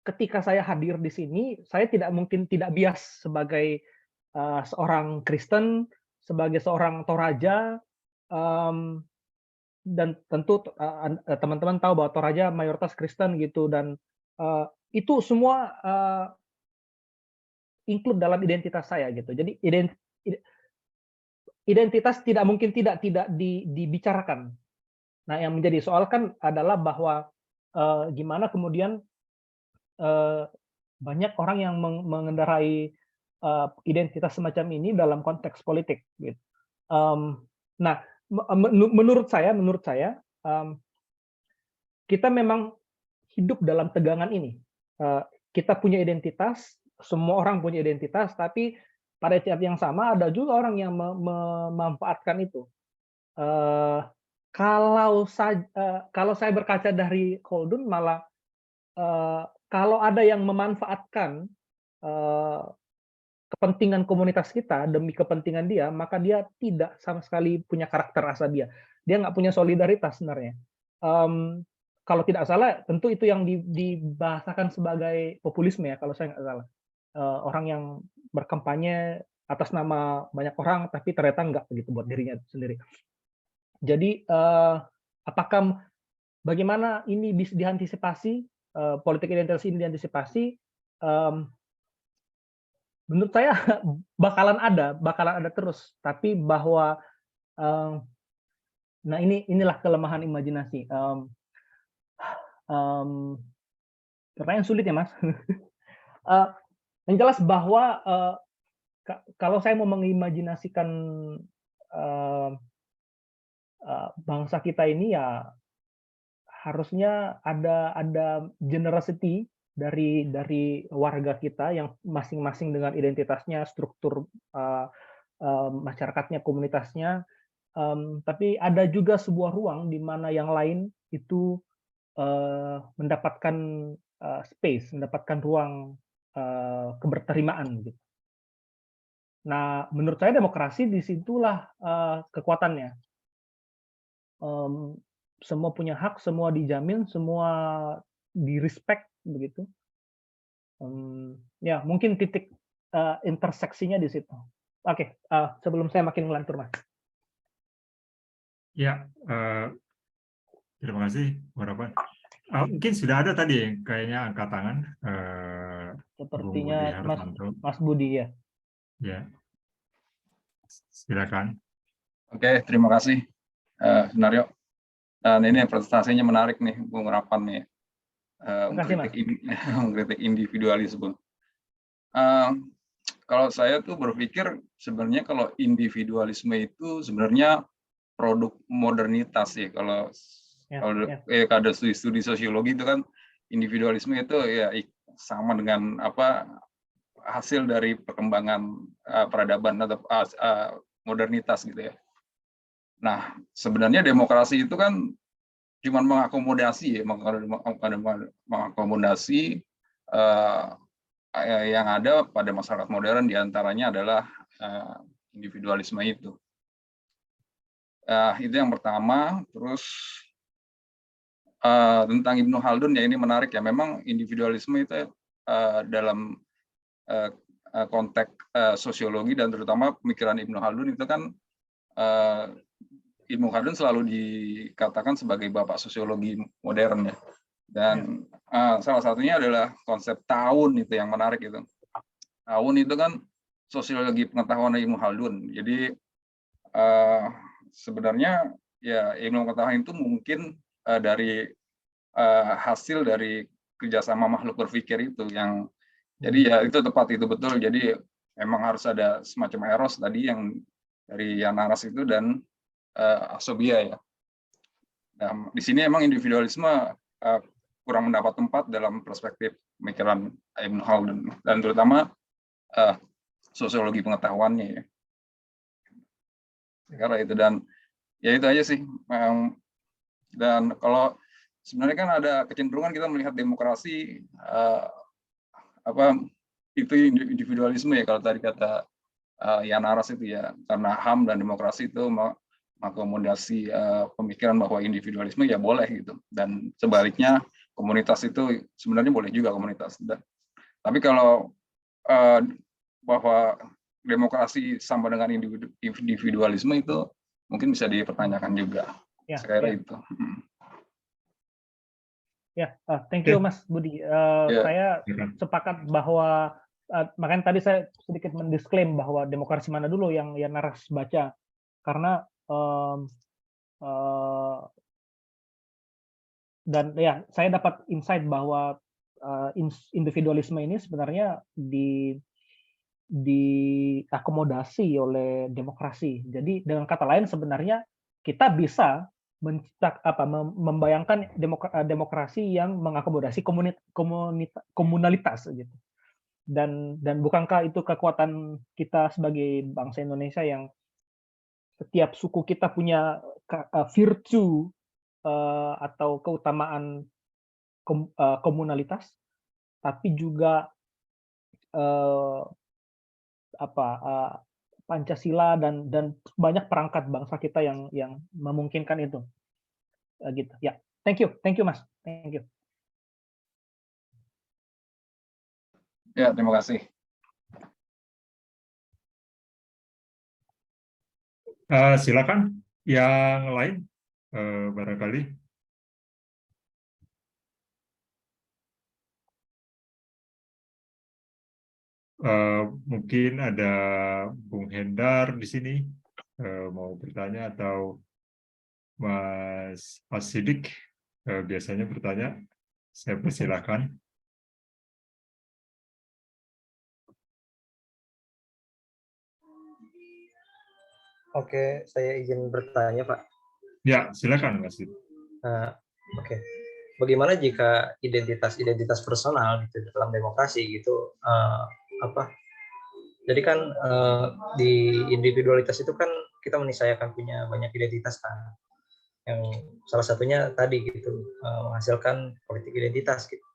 ketika saya hadir di sini, saya tidak mungkin tidak bias sebagai seorang Kristen, sebagai seorang Toraja, dan tentu teman-teman tahu bahwa Toraja mayoritas Kristen gitu, dan itu semua include dalam identitas saya gitu. Jadi identitas tidak mungkin tidak dibicarakan. Nah, yang menjadi soal kan adalah bahwa gimana kemudian banyak orang yang mengendarai identitas semacam ini dalam konteks politik gitu. Nah, menurut saya kita memang hidup dalam tegangan ini. Kita punya identitas, semua orang punya identitas, tapi pada saat yang sama ada juga orang yang memanfaatkan itu. Kalau saya berkaca dari Khaldun, malah kalau ada yang memanfaatkan kepentingan komunitas kita demi kepentingan dia, maka dia tidak sama sekali punya karakter asal dia. Dia nggak punya solidaritas sebenarnya. Kalau tidak salah, tentu itu yang dibahasakan sebagai populisme ya, kalau saya nggak salah. Orang yang berkampanye atas nama banyak orang, tapi ternyata nggak begitu buat dirinya sendiri. Jadi, bagaimana ini bisa diantisipasi, politik identitas ini diantisipasi? Menurut saya bakalan ada terus. Tapi bahwa, nah inilah kelemahan imajinasi. Pertanyaan sulit ya, Mas. Yang jelas bahwa kalau saya mau mengimajinasikan bangsa kita ini, ya harusnya ada generosity dari warga kita yang masing-masing dengan identitasnya, struktur masyarakatnya, komunitasnya. Tapi ada juga sebuah ruang di mana yang lain itu mendapatkan space, mendapatkan ruang keberterimaan gitu. Nah, menurut saya demokrasi disitulah kekuatannya. Semua punya hak, semua dijamin, semua di-respect begitu. Ya, mungkin titik interseksinya di situ. Oke, sebelum saya makin ngelantur, Mas. Ya, terima kasih, Harapan. Mungkin sudah ada tadi yang kayaknya angkat tangan. Bung Budi Sepertinya Hartanto. Mas Budi ya. Ya, silakan. Oke, terima kasih, Sunario. Dan ini presentasinya menarik nih, Bung Rapan nih. Mengkritik individualisme. Kalau saya tuh berpikir sebenarnya kalau individualisme itu sebenarnya produk modernitas ya. Kalau ada studi sosiologi itu kan individualisme itu ya sama dengan hasil dari perkembangan peradaban atau modernitas gitu ya. Nah, sebenarnya demokrasi itu kan cuma mengakomodasi yang ada pada masyarakat modern, diantaranya adalah individualisme itu. Itu yang pertama. Terus tentang Ibnu Khaldun ya, ini menarik ya. Memang individualisme itu dalam konteks sosiologi dan terutama pemikiran Ibnu Khaldun itu kan Ibnu Khaldun selalu dikatakan sebagai bapak sosiologi modern ya. Dan salah satunya adalah konsep tahun itu yang menarik itu. Tahun itu kan sosiologi pengetahuan Ibnu Khaldun. Jadi sebenarnya ya ilmu pengetahuan itu mungkin dari hasil dari kerjasama makhluk berpikir itu yang jadi ya itu tepat, itu betul. Jadi memang harus ada semacam eros tadi yang dari Yanaras itu dan Asobia ya. Nah, di sini emang individualisme kurang mendapat tempat dalam perspektif pemikiran Ibnu Khaldun dan terutama sosiologi pengetahuannya ya. Karena itu, dan ya itu aja sih. Dan kalau sebenarnya kan ada kecenderungan kita melihat demokrasi itu individualisme ya, kalau tadi kata Yanaras itu ya, karena HAM dan demokrasi itu mengakomodasi pemikiran bahwa individualisme ya boleh gitu, dan sebaliknya komunitas itu sebenarnya boleh juga komunitas. Tapi kalau bahwa demokrasi sama dengan individualisme itu mungkin bisa dipertanyakan juga. Ya, Sekira itu. Ya, thank you Mas Budi. Saya sepakat bahwa makanya tadi saya sedikit mendisklaim bahwa demokrasi mana dulu yang Naras baca, karena dan ya saya dapat insight bahwa individualisme ini sebenarnya diakomodasi oleh demokrasi. Jadi dengan kata lain sebenarnya kita bisa membayangkan demokrasi yang mengakomodasi komunalitas gitu. Dan bukankah itu kekuatan kita sebagai bangsa Indonesia yang setiap suku kita punya virtue atau keutamaan komunalitas, tapi juga Pancasila dan banyak perangkat bangsa kita yang memungkinkan itu, gitu. Ya, thank you Mas, thank you. Ya, terima kasih. Silakan yang lain, barangkali. Mungkin ada Bung Hendar di sini mau bertanya, atau Mas Sidik biasanya bertanya. Saya persilakan. Oke, saya izin bertanya, Pak. Ya, silakan Mas Sidik. Oke. Bagaimana jika identitas personal gitu dalam demokrasi gitu jadi kan di individualitas itu kan kita menisayakan punya banyak identitas kan, yang salah satunya tadi gitu menghasilkan politik identitas gitu.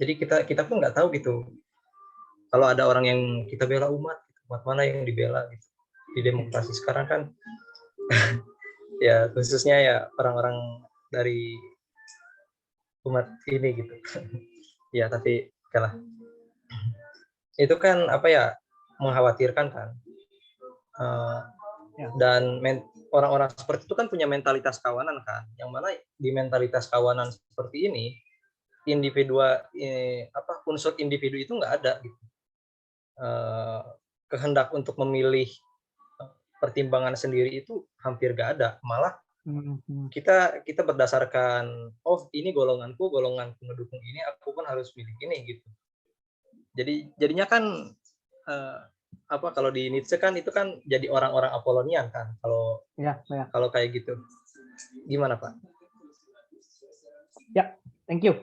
Jadi kita pun nggak tahu gitu kalau ada orang yang kita bela umat mana yang dibela gitu di demokrasi sekarang kan. Ya khususnya ya orang-orang dari umat ini gitu. Ya tapi kalah. Itu kan mengkhawatirkan kan. Dan orang-orang seperti itu kan punya mentalitas kawanan kan. Yang mana di mentalitas kawanan seperti ini unsur individu itu nggak ada gitu. Kehendak untuk memilih pertimbangan sendiri itu hampir nggak ada. Malah kita berdasarkan ini golongan pendukung ini, aku pun harus milih ini gitu. Jadinya kan kalau di Nietzsche kan itu kan jadi orang-orang Apollonian kan kalau kayak gitu. Gimana Pak? Ya, thank you.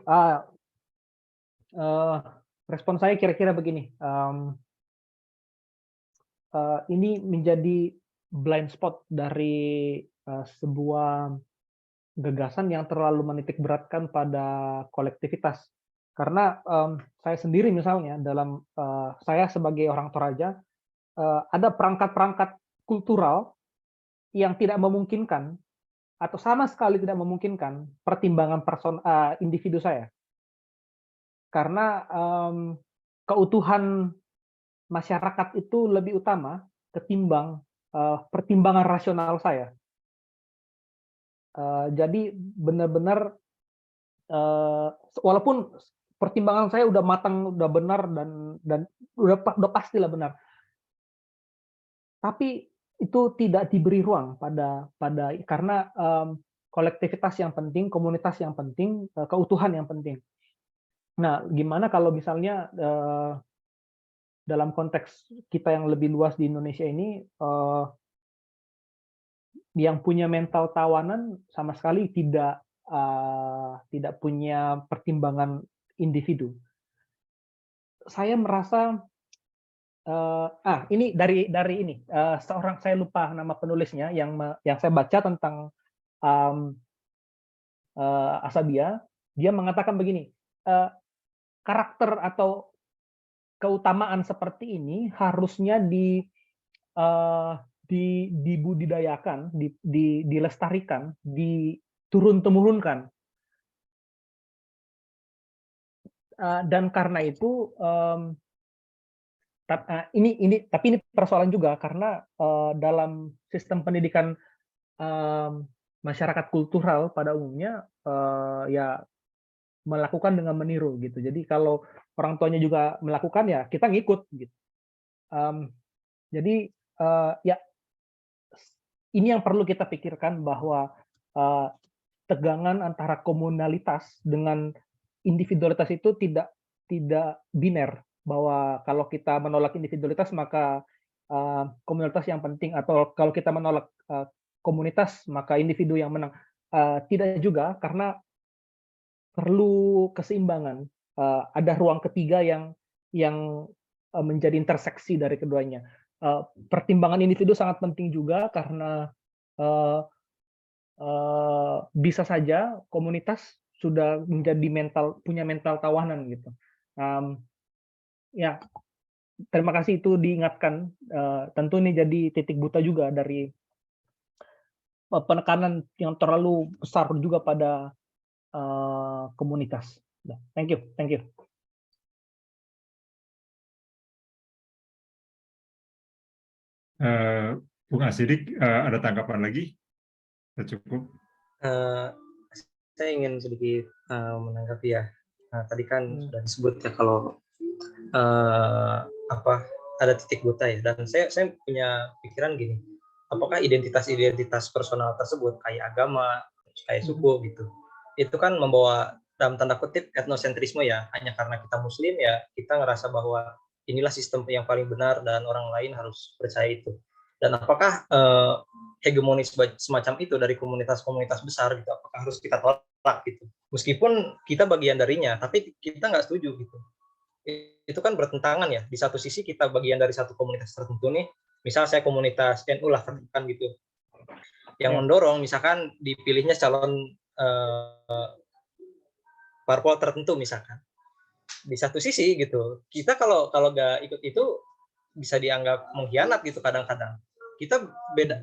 Respon saya kira-kira begini. Ini menjadi blind spot dari sebuah gagasan yang terlalu menitik beratkan pada kolektivitas. Karena saya sendiri misalnya saya sebagai orang Toraja ada perangkat-perangkat kultural yang tidak memungkinkan atau sama sekali tidak memungkinkan pertimbangan individu saya. Karena keutuhan masyarakat itu lebih utama ketimbang pertimbangan rasional saya. Jadi benar-benar walaupun pertimbangan saya udah matang, udah benar dan udah pastilah benar, tapi itu tidak diberi ruang karena kolektivitas yang penting, komunitas yang penting, keutuhan yang penting. Nah, gimana kalau misalnya dalam konteks kita yang lebih luas di Indonesia ini, yang punya mental tawanan sama sekali tidak punya pertimbangan individu. Saya merasa ini dari ini seorang, saya lupa nama penulisnya, yang saya baca tentang Asabia. Dia mengatakan begini, karakter atau keutamaan seperti ini harusnya dibudidayakan, dilestarikan, diturun-temurunkan. Dan karena itu tapi ini persoalan juga karena dalam sistem pendidikan masyarakat kultural pada umumnya ya melakukan dengan meniru gitu. Jadi kalau orang tuanya juga melakukan, ya kita ngikut gitu. Jadi ya ini yang perlu kita pikirkan, bahwa tegangan antara komunalitas dengan individualitas itu tidak biner, bahwa kalau kita menolak individualitas maka komunitas yang penting, atau kalau kita menolak komunitas maka individu yang menang. Tidak juga, karena perlu keseimbangan. Ada ruang ketiga yang menjadi interseksi dari keduanya. Pertimbangan individu sangat penting juga karena bisa saja komunitas sudah menjadi punya mental tawanan gitu. Ya, terima kasih itu diingatkan. Tentu ini jadi titik buta juga dari penekanan yang terlalu besar juga pada komunitas. Thank you. Bung Asidik, ada tanggapan lagi? Cukup. Saya ingin sedikit menanggapi ya. Tadi kan sudah disebut ya kalau ada titik buta ya. Dan saya punya pikiran gini, apakah identitas personal tersebut kayak agama, kayak suku gitu, itu kan membawa dalam tanda kutip etnosentrisme ya. Hanya karena kita Muslim ya kita ngerasa bahwa inilah sistem yang paling benar dan orang lain harus percaya itu. Dan apakah hegemoni semacam itu dari komunitas-komunitas besar gitu, apakah harus kita tolak gitu? Meskipun kita bagian darinya, tapi kita nggak setuju gitu. Itu kan bertentangan ya. Di satu sisi kita bagian dari satu komunitas tertentu nih, misal saya komunitas NU lah kan gitu, yang mendorong misalkan dipilihnya calon parpol tertentu misalkan. Di satu sisi gitu, kita kalau nggak ikut itu bisa dianggap mengkhianat gitu kadang-kadang. Kita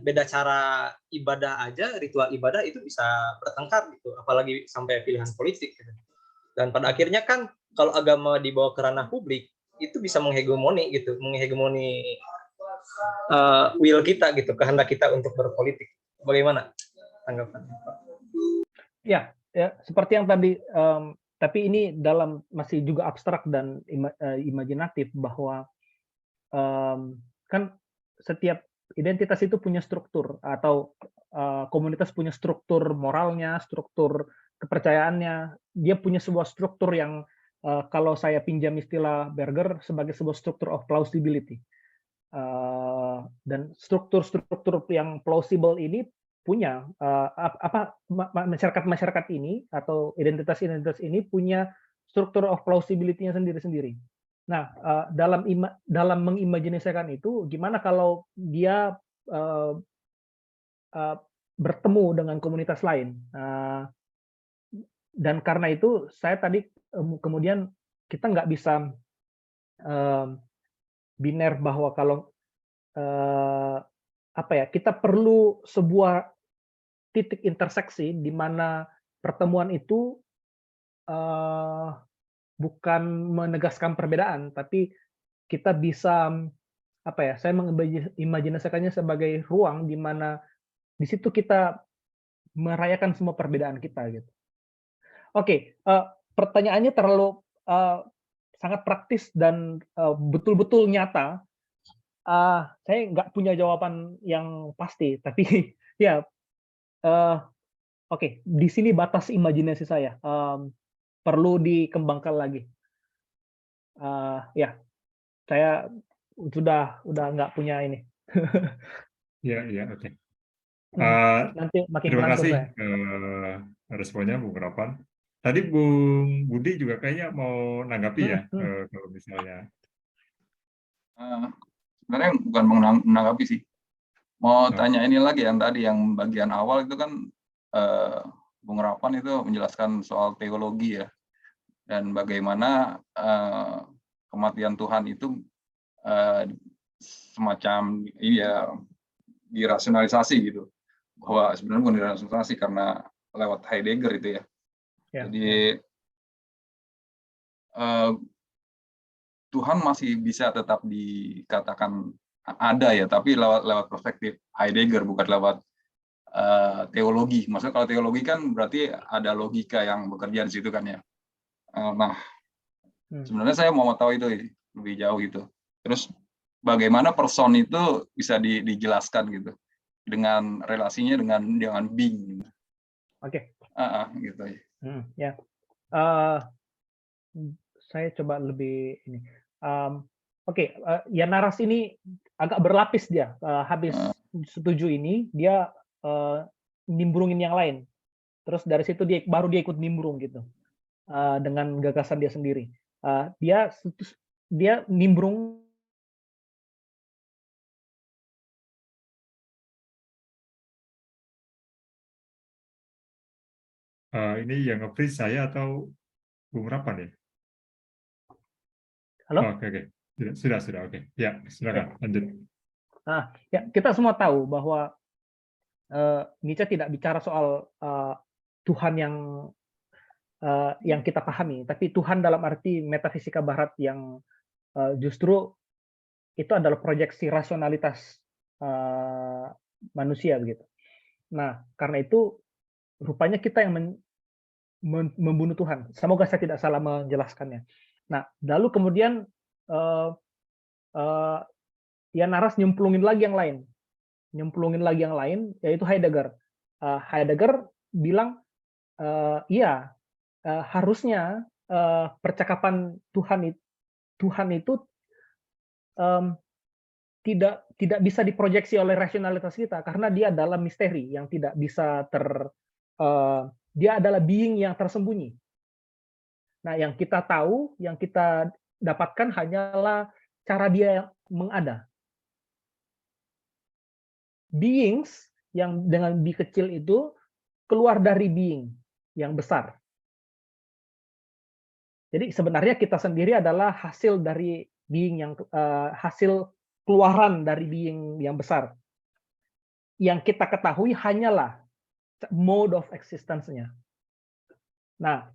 beda cara ibadah aja, ritual ibadah itu bisa bertengkar gitu, apalagi sampai pilihan politik gitu. Dan pada akhirnya kan kalau agama dibawa ke ranah publik itu bisa menghegemoni will kita gitu, kehendak kita untuk berpolitik. Bagaimana tanggapannya, Pak? Ya, seperti yang tadi, tapi ini masih juga abstrak dan imajinatif bahwa kan setiap identitas itu punya struktur, atau komunitas punya struktur moralnya, struktur kepercayaannya. Dia punya sebuah struktur yang kalau saya pinjam istilah Berger sebagai sebuah struktur of plausibility. Dan struktur-struktur yang plausible ini punya masyarakat ini atau identitas ini punya struktur of plausibility-nya sendiri-sendiri. Nah, dalam mengimajinasikan itu, gimana kalau dia bertemu dengan komunitas lain? Dan karena itu, saya tadi kemudian kita nggak bisa biner bahwa kalau kita perlu sebuah titik interseksi di mana pertemuan itu bukan menegaskan perbedaan, tapi kita bisa saya mengimajinasikannya sebagai ruang di mana di situ kita merayakan semua perbedaan kita gitu. Oke, pertanyaannya terlalu sangat praktis dan betul-betul nyata. Saya nggak punya jawaban yang pasti, tapi ya oke, di sini batas imajinasi saya. Perlu dikembangkan lagi. Ya, saya sudah nggak punya ini. Ya, oke. Nanti makin Terima ngantuk kasih saya. responnya Bung Rapan. Tadi Bung Budi juga kayaknya mau nanggapi ya, kalau misalnya. Sebenarnya bukan menanggapi sih. Mau tanya ini lagi yang tadi, yang bagian awal itu kan Bung Rapan itu menjelaskan soal teologi ya. Dan bagaimana kematian Tuhan itu semacam dirasionalisasi gitu, bahwa sebenarnya bukan dirasionalisasi karena lewat Heidegger itu ya. Jadi Tuhan masih bisa tetap dikatakan ada ya, tapi lewat perspektif Heidegger, bukan lewat teologi. Maksudnya kalau teologi kan berarti ada logika yang bekerja di situ kan ya. Nah, sebenarnya saya mau tahu itu lebih jauh gitu. Terus bagaimana person itu bisa dijelaskan gitu dengan relasinya dengan being. Oke. Gitu ya. Ya. Saya coba lebih ini. Oke, ya narasi ini agak berlapis dia. Habis setuju ini, dia nimbrungin yang lain. Terus dari situ baru dia ikut nimbrung gitu dengan gagasan dia sendiri. Dia nimbrung. Ini yang nge-freeze saya atau Bung Rapan ya? Halo? Oke. Sudah. Oke. Ya, silakan lanjut. Nah, ya, kita semua tahu bahwa Nietzsche tidak bicara soal Tuhan yang kita pahami, tapi Tuhan dalam arti metafisika Barat yang justru itu adalah proyeksi rasionalitas manusia begitu. Nah, karena itu rupanya kita yang membunuh Tuhan. Semoga saya tidak salah menjelaskannya. Nah, lalu kemudian Jan Naras nyemplungin lagi yang lain, yaitu Heidegger. Heidegger bilang, harusnya percakapan Tuhan itu tidak bisa diproyeksi oleh rasionalitas kita, karena dia adalah misteri yang tidak bisa dia adalah being yang tersembunyi. Nah, yang kita tahu, yang kita dapatkan hanyalah cara dia mengada. Beings yang dengan B kecil itu keluar dari being yang besar. Jadi sebenarnya kita sendiri adalah hasil dari being yang hasil keluaran dari being yang besar. Yang kita ketahui hanyalah mode of existence-nya. Nah,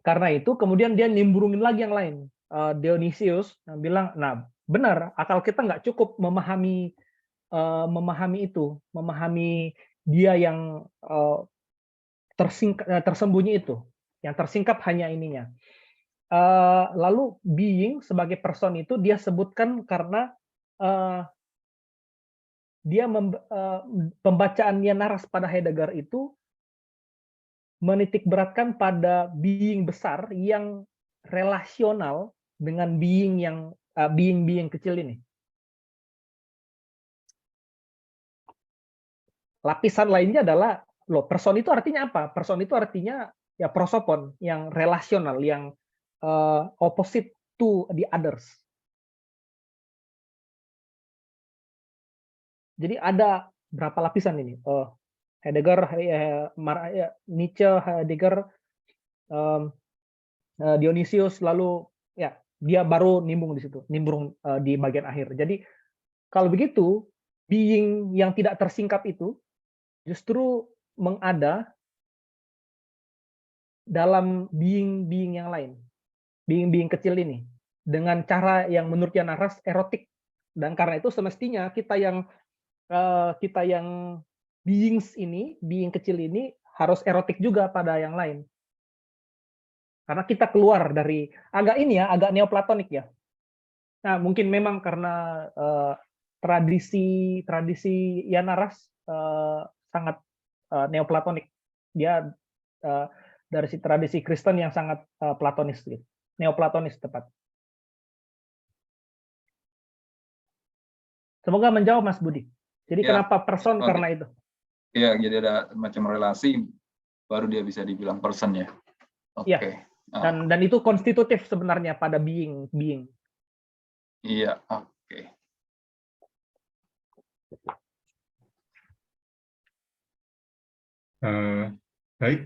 karena itu kemudian dia nimbrungin lagi yang lain. Dionysius yang bilang, nah benar, akal kita nggak cukup memahami itu, memahami dia yang tersembunyi itu, yang tersingkap hanya ininya. Lalu being sebagai person itu dia sebutkan karena dia pembacaan Jan Naras pada Heidegger itu menitik beratkan pada being besar yang relasional dengan being yang being kecil ini. Lapisan lainnya adalah person itu artinya apa? Person itu artinya ya prosopon yang relasional, yang opposite to the others. Jadi ada berapa lapisan ini? Heidegger, Nietzsche, Heidegger, Dionysius, lalu ya dia baru nimbrung di situ, nimbrung di bagian akhir. Jadi kalau begitu, being yang tidak tersingkap itu justru mengada dalam being yang lain, being kecil ini, dengan cara yang menurut Jan Naras erotik. Dan karena itu semestinya kita yang being kecil ini harus erotik juga pada yang lain. Karena kita keluar dari agak neoplatonik ya. Nah, mungkin memang karena tradisi Jan Naras sangat neoplatonik. Dia dari tradisi Kristen yang sangat platonis gitu. Neoplatonis tepat. Semoga menjawab Mas Budi. Jadi ya, kenapa person karena itu? Iya, jadi ada macam relasi baru dia bisa dibilang person ya. Oke. Ya. Dan itu konstitutif sebenarnya pada being. Iya, oke. Baik,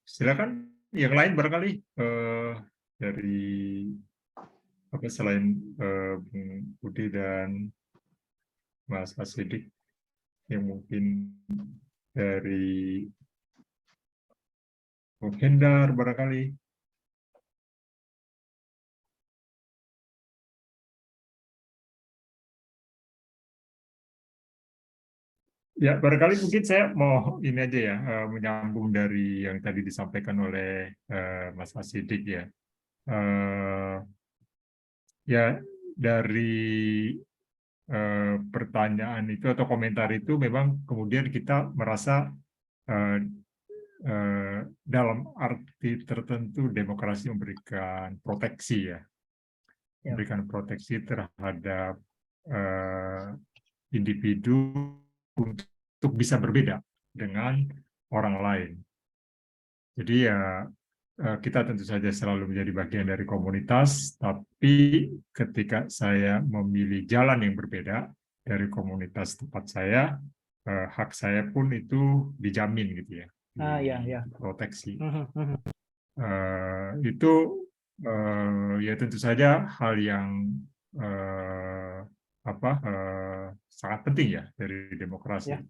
silakan yang lain barangkali dari selain Bung Budi dan Mas Hasidik yang mungkin dari Bung Hendar barangkali. Ya, barangkali mungkin saya mau ini aja ya, menyambung dari yang tadi disampaikan oleh Mas Hasidik ya. Ya, dari pertanyaan itu atau komentar itu memang kemudian kita merasa dalam arti tertentu demokrasi memberikan proteksi ya, memberikan proteksi terhadap individu untuk untuk bisa berbeda dengan orang lain. Jadi ya kita tentu saja selalu menjadi bagian dari komunitas, tapi ketika saya memilih jalan yang berbeda dari komunitas tempat saya, hak saya pun itu dijamin gitu ya, diproteksi. Itu ya tentu saja hal yang sangat penting ya dari demokrasi. Ya.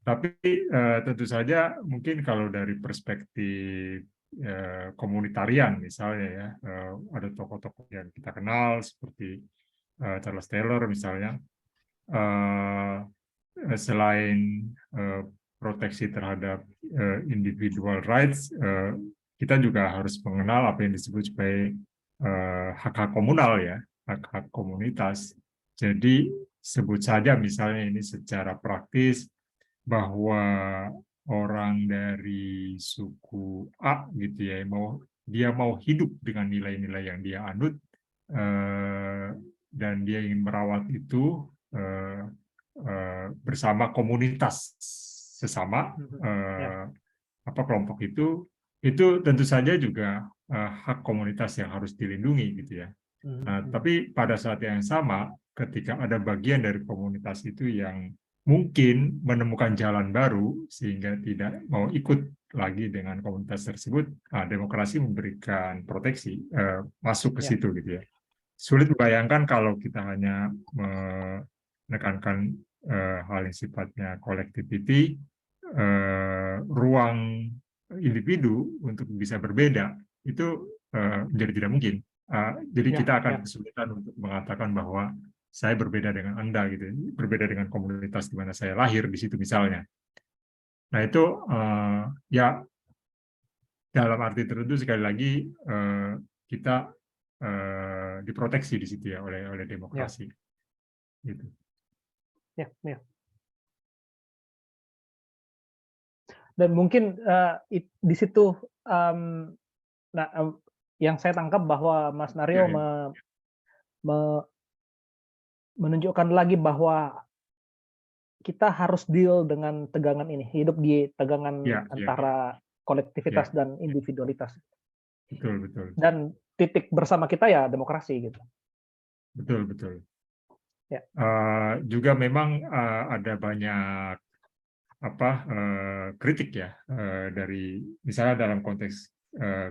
Tapi tentu saja mungkin kalau dari perspektif komunitarian misalnya ya, ada tokoh-tokoh yang kita kenal seperti Charles Taylor misalnya, selain proteksi terhadap individual rights, kita juga harus mengenal apa yang disebut sebagai hak-hak komunal ya, hak-hak komunitas. Jadi sebut saja misalnya ini secara praktis bahwa orang dari suku A gitu ya, dia mau hidup dengan nilai-nilai yang dia anut, dan dia ingin merawat itu bersama komunitas sesama kelompok itu tentu saja juga hak komunitas yang harus dilindungi gitu ya. Nah, tapi pada saat yang sama ketika ada bagian dari komunitas itu yang mungkin menemukan jalan baru sehingga tidak mau ikut lagi dengan komunitas tersebut, demokrasi memberikan proteksi masuk ke situ gitu ya. Sulit membayangkan kalau kita hanya menekankan hal yang sifatnya collectivity, ruang individu untuk bisa berbeda itu menjadi tidak mungkin. Jadi kita akan kesulitan untuk mengatakan bahwa saya berbeda dengan Anda gitu, berbeda dengan komunitas di mana saya lahir di situ misalnya. Nah itu ya dalam arti tertentu sekali lagi kita diproteksi di situ ya oleh demokrasi. Gitu. Ya. Dan mungkin di situ yang saya tangkap bahwa Mas Naryo menunjukkan lagi bahwa kita harus deal dengan tegangan ini, hidup di tegangan antara kolektivitas dan individualitas. Betul. Dan titik bersama kita ya demokrasi gitu. Betul. Ya. Juga memang ada banyak kritik ya dari misalnya dalam konteks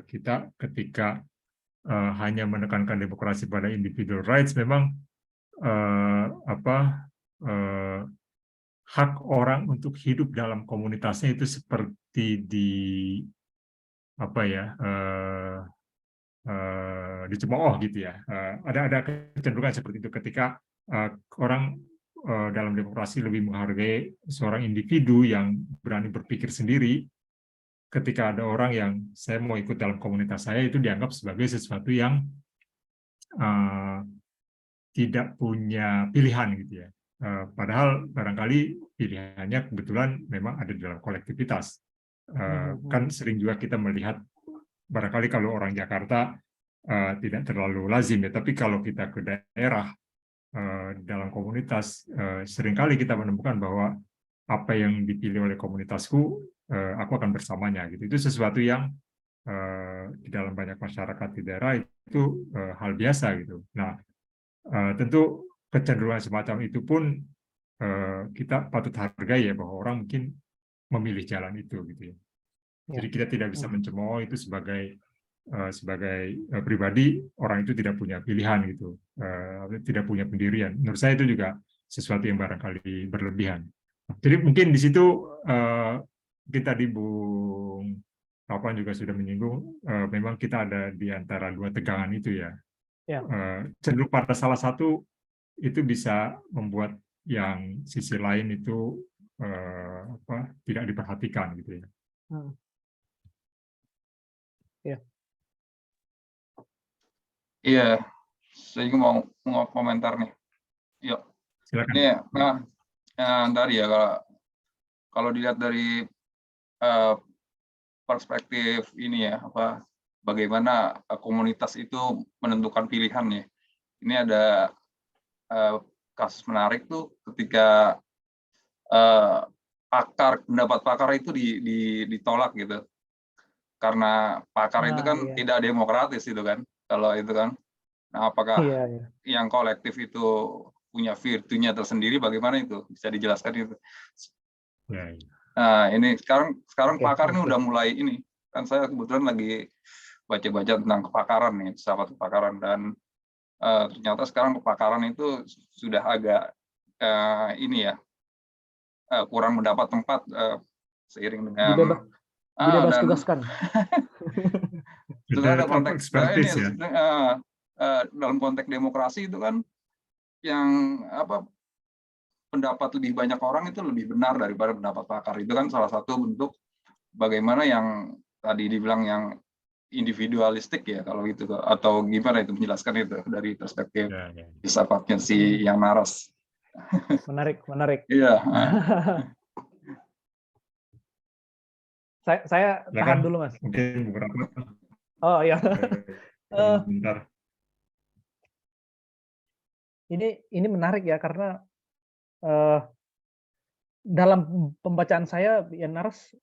kita ketika hanya menekankan demokrasi pada individual rights, memang hak orang untuk hidup dalam komunitasnya itu seperti dicemooh gitu ya. Ada kecenderungan seperti itu ketika orang dalam demokrasi lebih menghargai seorang individu yang berani berpikir sendiri. Ketika ada orang yang saya mau ikut dalam komunitas saya, itu dianggap sebagai sesuatu yang tidak punya pilihan gitu ya. Padahal barangkali pilihannya kebetulan memang ada di dalam kolektivitas. Kan sering juga kita melihat barangkali kalau orang Jakarta tidak terlalu lazim ya, tapi kalau kita ke daerah dalam komunitas, seringkali kita menemukan bahwa apa yang dipilih oleh komunitasku, aku akan bersamanya gitu. Itu sesuatu yang di dalam banyak masyarakat di daerah itu hal biasa gitu. Nah, tentu kecenderungan semacam itu pun kita patut hargai ya, bahwa orang mungkin memilih jalan itu gitu ya. Jadi kita tidak bisa mencemooh itu sebagai pribadi, orang itu tidak punya pilihan gitu, tidak punya pendirian. Menurut saya itu juga sesuatu yang barangkali berlebihan. Jadi mungkin di situ kita di Bung Papan juga sudah menyinggung, memang kita ada di antara dua tegangan itu ya. Cenderung pada salah satu itu bisa membuat yang sisi lain itu tidak diperhatikan gitu ya. Iya, saya juga mau komentar nih. Yuk. Silakan. Ini, tadi ya kalau dilihat dari perspektif ini ya, bagaimana komunitas itu menentukan pilihan ya. Ini ada kasus menarik tuh ketika pendapat pakar itu ditolak gitu. Karena pakar itu kan Iya. tidak demokratis itu kan, kalau itu kan. Nah, apakah Iya. yang kolektif itu punya virtunya tersendiri? Bagaimana itu? Bisa dijelaskan itu? Ya, ya. Nah, ini sekarang Oke, pakar ini oke. udah mulai ini. Kan saya kebetulan lagi baca-baca tentang kepakaran nih, filsafat kepakaran, dan ternyata sekarang kepakaran itu sudah agak ini ya, kurang mendapat tempat seiring dengan Dibebas dan tugaskan. Beda sebenarnya apa, konteks expertise ini ya. dalam konteks demokrasi itu kan yang pendapat lebih banyak orang itu lebih benar daripada pendapat pakar. Itu kan salah satu bentuk bagaimana yang tadi dibilang yang individualistik ya, kalau gitu, atau gimana itu menjelaskan itu dari perspektif Ya, ya. filsafatnya si yang Naras. Menarik, menarik. Iya. Saya tahan dulu, Mas. Mungkin beberapa. Oh ya. Bentar. Ini menarik ya, karena dalam pembacaan saya Jan Naras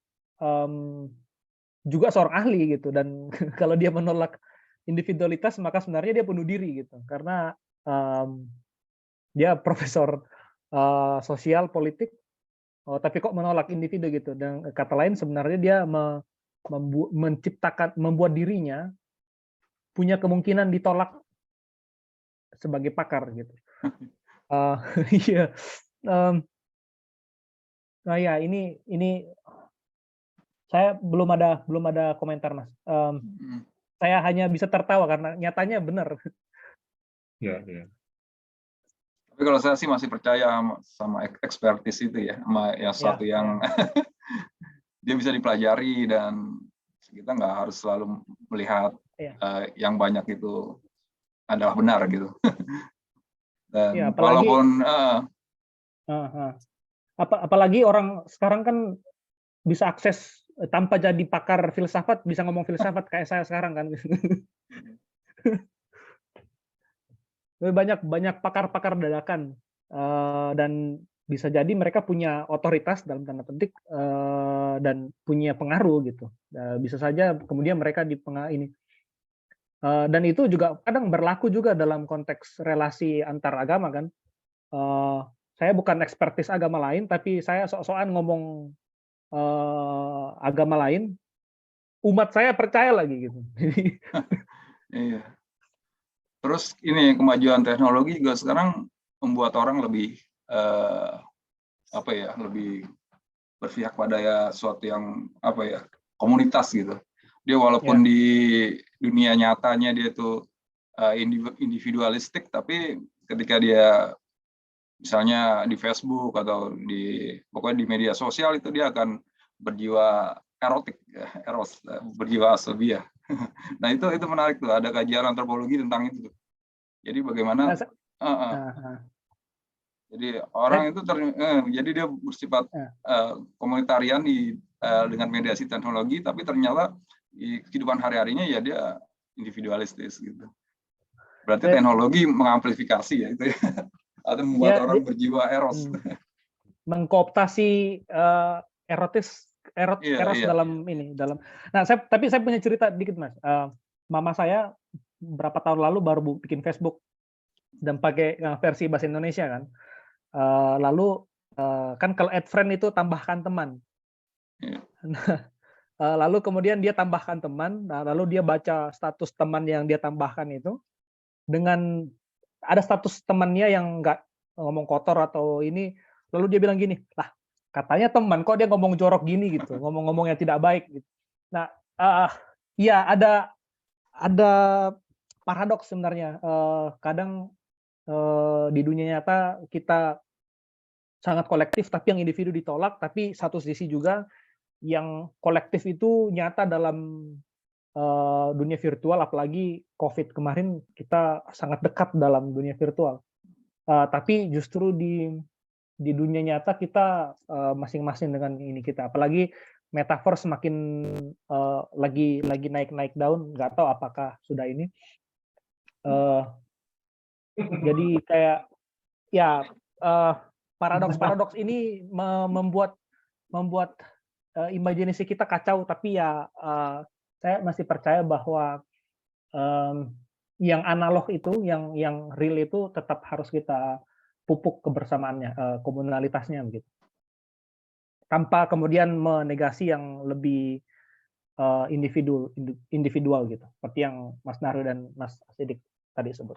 juga seorang ahli gitu, dan kalau dia menolak individualitas maka sebenarnya dia bunuh diri gitu, karena dia profesor sosial politik, tapi kok menolak individu gitu. Dan kata lain sebenarnya dia membuat dirinya punya kemungkinan ditolak sebagai pakar gitu. Iya. Nah ya, ini saya belum ada komentar, Mas. Saya hanya bisa tertawa karena nyatanya benar. Ya, ya. Tapi kalau saya sih masih percaya sama expertise itu ya, sama yang satu yang dia bisa dipelajari, dan kita nggak harus selalu melihat yang banyak itu adalah benar gitu. Dan apalagi orang sekarang kan bisa akses tanpa jadi pakar filsafat, bisa ngomong filsafat kayak saya sekarang kan. Banyak pakar-pakar dadakan, dan bisa jadi mereka punya otoritas dalam tanda petik, dan punya pengaruh gitu. Bisa saja kemudian mereka ini. Dan itu juga kadang berlaku juga dalam konteks relasi antar agama kan. Saya bukan ekspertis agama lain, tapi saya sok-sokan ngomong agama lain, umat saya percaya lagi gitu. Iya. Terus ini kemajuan teknologi juga sekarang membuat orang lebih lebih berpihak pada suatu yang komunitas gitu. Dia walaupun di dunia nyatanya dia itu individualistik, tapi ketika dia misalnya di Facebook atau pokoknya di media sosial itu dia akan berjiwa erotik, berjiwa asobiah. Nah itu menarik tuh, ada kajian antropologi tentang itu. Jadi bagaimana jadi orang itu jadi dia bersifat komunitarian dengan mediasi teknologi, tapi ternyata di kehidupan hari-harinya ya dia individualistis gitu. Berarti teknologi mengamplifikasi ya itu ya, atau membuat orang berjiwa eros. Mengkooptasi eros dalam ini, dalam. Nah, tapi saya punya cerita dikit, Mas. Mama saya berapa tahun lalu baru bikin Facebook dan pakai versi bahasa Indonesia kan. Lalu kan kalau add friend itu tambahkan teman. Lalu kemudian dia tambahkan teman, lalu dia baca status teman yang dia tambahkan itu, dengan ada status temannya yang nggak ngomong kotor atau ini, lalu dia bilang gini, lah katanya teman kok dia ngomong jorok gini gitu, ngomong-ngomong yang tidak baik gitu. Nah, ya ada paradoks sebenarnya. Kadang di dunia nyata kita sangat kolektif, tapi yang individu ditolak. Tapi satu sisi juga yang kolektif itu nyata dalam dunia virtual, apalagi COVID kemarin kita sangat dekat dalam dunia virtual. Tapi justru di dunia nyata kita masing-masing dengan ini kita, apalagi metaverse semakin lagi naik daun, nggak tahu apakah sudah ini. Jadi kayak ya paradoks ini membuat membuat imajinasi kita kacau, tapi ya saya masih percaya bahwa yang analog itu, yang real itu tetap harus kita pupuk kebersamaannya, komunalitasnya begitu. Tanpa kemudian menegasi yang lebih individual gitu, seperti yang Mas Nahru dan Mas Sidik tadi sebut.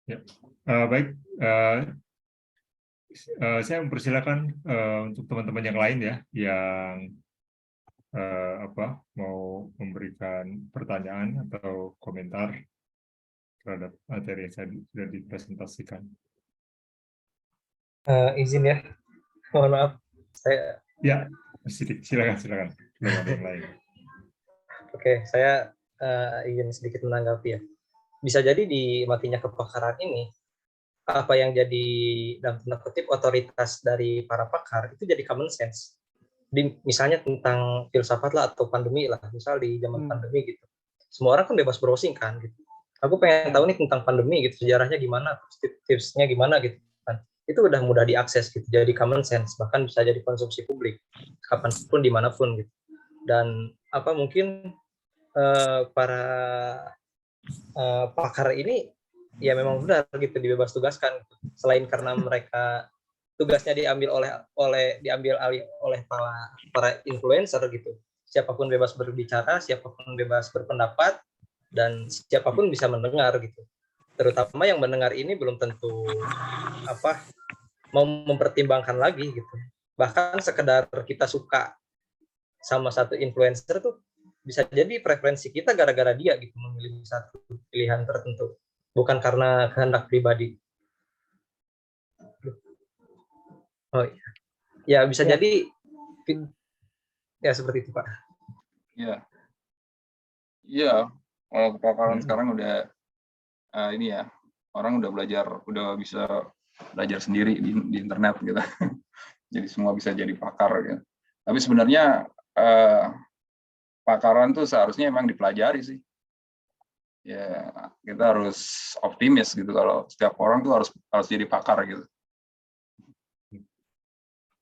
Ya, baik. Saya mempersilakan untuk teman-teman yang lain ya, yang mau memberikan pertanyaan atau komentar terhadap materi yang sudah dipresentasikan. Izin ya, mohon maaf, saya. Ya, silakan. Yang lain. Oke, saya ingin sedikit menanggapi ya. Bisa jadi di matinya kepakaran ini, apa yang jadi dalam tanda kutip otoritas dari para pakar itu jadi common sense. Misalnya tentang filsafat lah atau pandemi lah, misal di zaman pandemi gitu. Semua orang kan bebas browsing kan gitu. Aku pengen tahu nih tentang pandemi gitu, sejarahnya gimana, tipsnya gimana gitu kan. Itu udah mudah diakses gitu, jadi common sense, bahkan bisa jadi konsumsi publik kapanpun dimanapun gitu. Dan mungkin para pakar ini ya memang benar gitu dibebas tugaskan gitu. Selain karena mereka tugasnya diambil alih oleh para influencer gitu. Siapapun bebas berbicara, siapapun bebas berpendapat, dan siapapun bisa mendengar gitu. Terutama yang mendengar ini belum tentu mau mempertimbangkan lagi gitu. Bahkan sekedar kita suka sama satu influencer tuh bisa jadi preferensi kita gara-gara dia gitu, memilih satu pilihan tertentu, bukan karena kehendak pribadi. Oh iya. Ya bisa jadi ya seperti itu, Pak. Iya. Iya, kalau kepakaran sekarang udah ini ya, orang udah bisa belajar sendiri di internet gitu. Jadi semua bisa jadi pakar gitu. Tapi sebenarnya pakaran tuh seharusnya emang dipelajari sih. Ya, kita harus optimis gitu kalau setiap orang tuh harus jadi pakar gitu.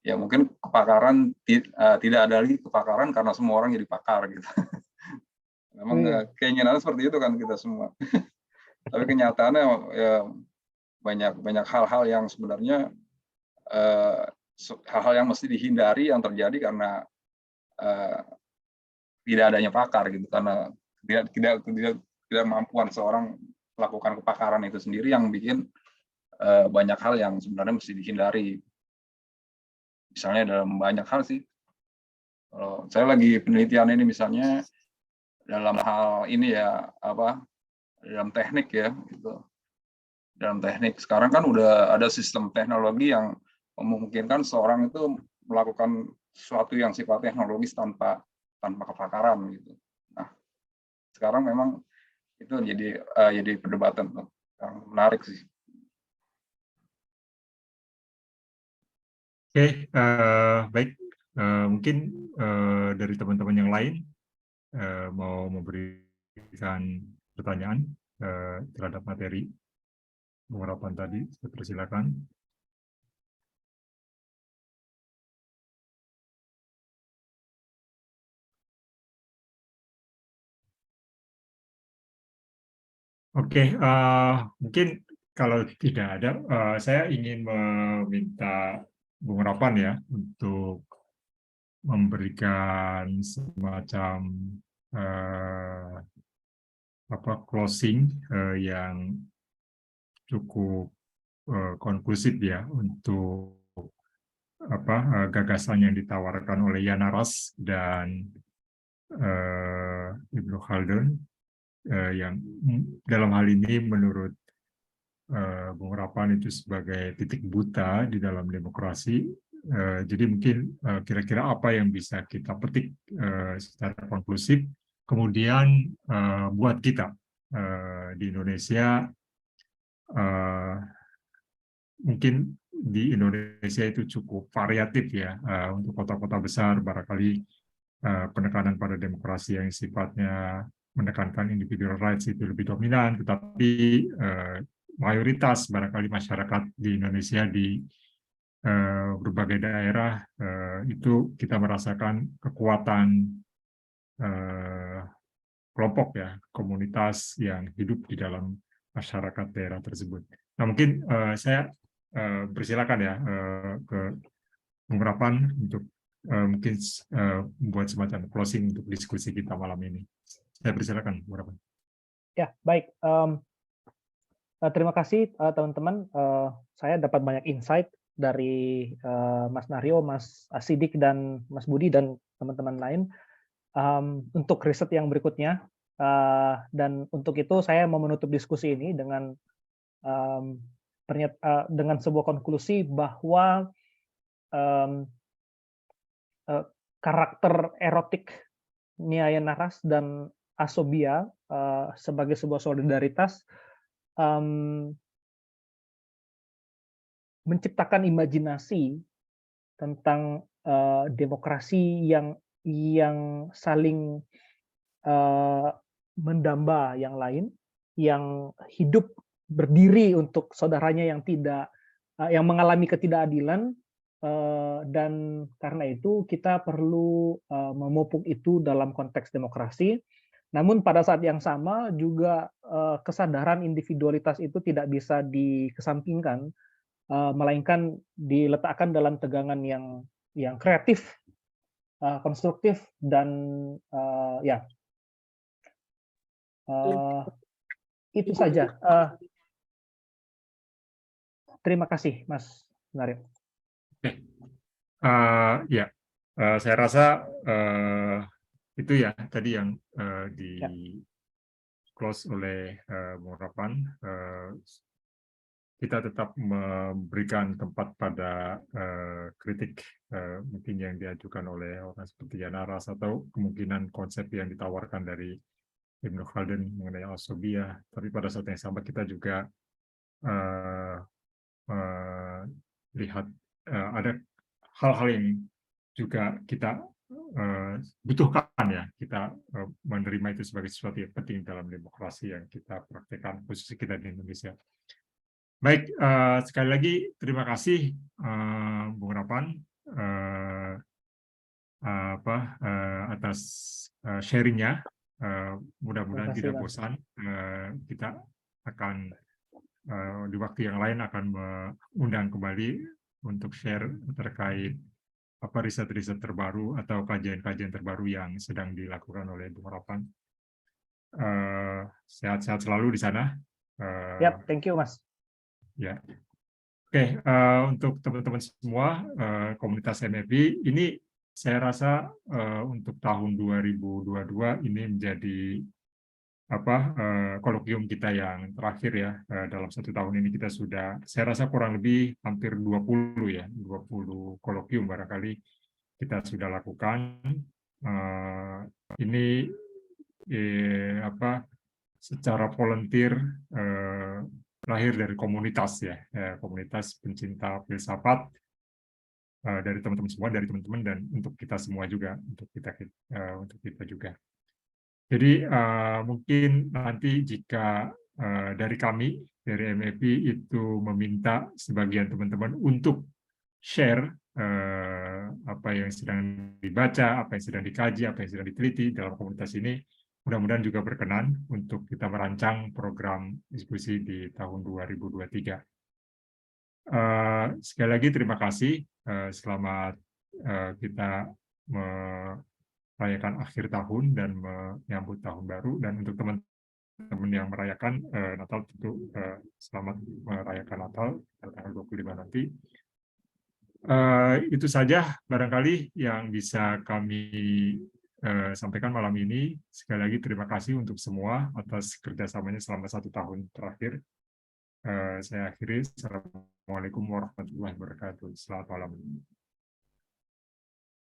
Ya mungkin kepakaran tidak ada lagi kepakaran karena semua orang jadi pakar gitu. Memang keinginannya seperti itu kan kita semua. Tapi kenyataannya ya banyak hal-hal yang sebenarnya hal-hal yang mesti dihindari yang terjadi karena tidak adanya pakar gitu, karena tidak mampuan seorang melakukan kepakaran itu sendiri yang bikin banyak hal yang sebenarnya mesti dihindari. Misalnya dalam banyak hal sih. Kalau saya lagi penelitian ini misalnya dalam hal ini ya dalam teknik ya gitu. Dalam teknik sekarang kan udah ada sistem teknologi yang memungkinkan seorang itu melakukan sesuatu yang sifatnya teknologis tanpa kepakaran gitu. Nah, sekarang memang itu jadi perdebatan yang menarik sih. Oke, baik. Mungkin dari teman-teman yang lain mau memberikan pertanyaan terhadap materi penerapan tadi, saya persilakan. Oke, mungkin kalau tidak ada, saya ingin meminta Bung Rapan ya untuk memberikan semacam closing yang cukup konklusif ya untuk gagasan yang ditawarkan oleh Yana Ras dan Ibnu Khaldun yang dalam hal ini menurut Bung Rapan itu sebagai titik buta di dalam demokrasi. Jadi mungkin kira-kira apa yang bisa kita petik secara konklusif, kemudian buat kita di Indonesia, mungkin di Indonesia itu cukup variatif ya, untuk kota-kota besar barangkali penekanan pada demokrasi yang sifatnya menekankan individual rights itu lebih dominan, tetapi mayoritas barangkali masyarakat di Indonesia di berbagai daerah itu kita merasakan kekuatan kelompok ya, komunitas yang hidup di dalam masyarakat daerah tersebut. Nah mungkin saya persilakan ya ke Bung Rapan untuk mungkin membuat semacam closing untuk diskusi kita malam ini. Saya persilakan Bung Rapan. Ya, baik. Terima kasih teman-teman. Saya dapat banyak insight dari Mas Naryo, Mas Sidik, dan Mas Budi, dan teman-teman lain untuk riset yang berikutnya. Dan untuk itu saya mau menutup diskusi ini dengan dengan sebuah konklusi bahwa karakter erotik Nyaya Naras dan Asobia sebagai sebuah solidaritas menciptakan imajinasi tentang demokrasi yang saling mendamba yang lain, yang hidup berdiri untuk saudaranya yang mengalami ketidakadilan, dan karena itu kita perlu memupuk itu dalam konteks demokrasi. Namun pada saat yang sama juga kesadaran individualitas itu tidak bisa dikesampingkan, melainkan diletakkan dalam tegangan yang kreatif, konstruktif, dan ya itu saja. Terima kasih Mas Naryo. Ya, saya rasa itu ya tadi yang di close oleh Bung Rapan. Kita tetap memberikan tempat pada kritik mungkin yang diajukan oleh orang seperti Yana Naras atau kemungkinan konsep yang ditawarkan dari Ibnu Khaldun mengenai Asobia. Tapi pada saat yang sama kita juga lihat ada hal-hal yang juga kita butuhkan ya, kita menerima itu sebagai sesuatu yang penting dalam demokrasi yang kita praktekkan, khususnya kita di Indonesia. Baik, sekali lagi terima kasih Bung Rapan atas sharingnya. Mudah-mudahan tidak bosan. Kita akan di waktu yang lain akan mengundang kembali untuk share terkait riset-riset terbaru atau kajian-kajian terbaru yang sedang dilakukan oleh Bung Rapan. Sehat-sehat selalu di sana. Yap, thank you Mas. Ya, oke. Untuk teman-teman semua komunitas MFI ini saya rasa untuk tahun 2022 ini menjadi kolokium kita yang terakhir ya. Dalam 1 tahun ini kita sudah, saya rasa kurang lebih hampir 20 kolokium barangkali kita sudah lakukan. Ini secara volunteer, lahir dari komunitas ya, komunitas pencinta filsafat dari teman-teman semua, dari teman-teman, dan untuk kita semua juga, untuk kita juga. Jadi mungkin nanti jika dari kami, dari MFI itu meminta sebagian teman-teman untuk share apa yang sedang dibaca, apa yang sedang dikaji, apa yang sedang diteliti dalam komunitas ini, mudah-mudahan juga berkenan untuk kita merancang program diskusi di tahun 2023. Sekali lagi terima kasih, selamat kita merayakan akhir tahun dan menyambut tahun baru, dan untuk teman-teman yang merayakan Natal tentu selamat merayakan Natal tanggal 25 nanti. Itu saja barangkali yang bisa kami sampaikan malam ini. Sekali lagi terima kasih untuk semua atas kerjasamanya selama 1 tahun terakhir. Saya akhiri. Assalamualaikum warahmatullahi wabarakatuh. Selamat malam.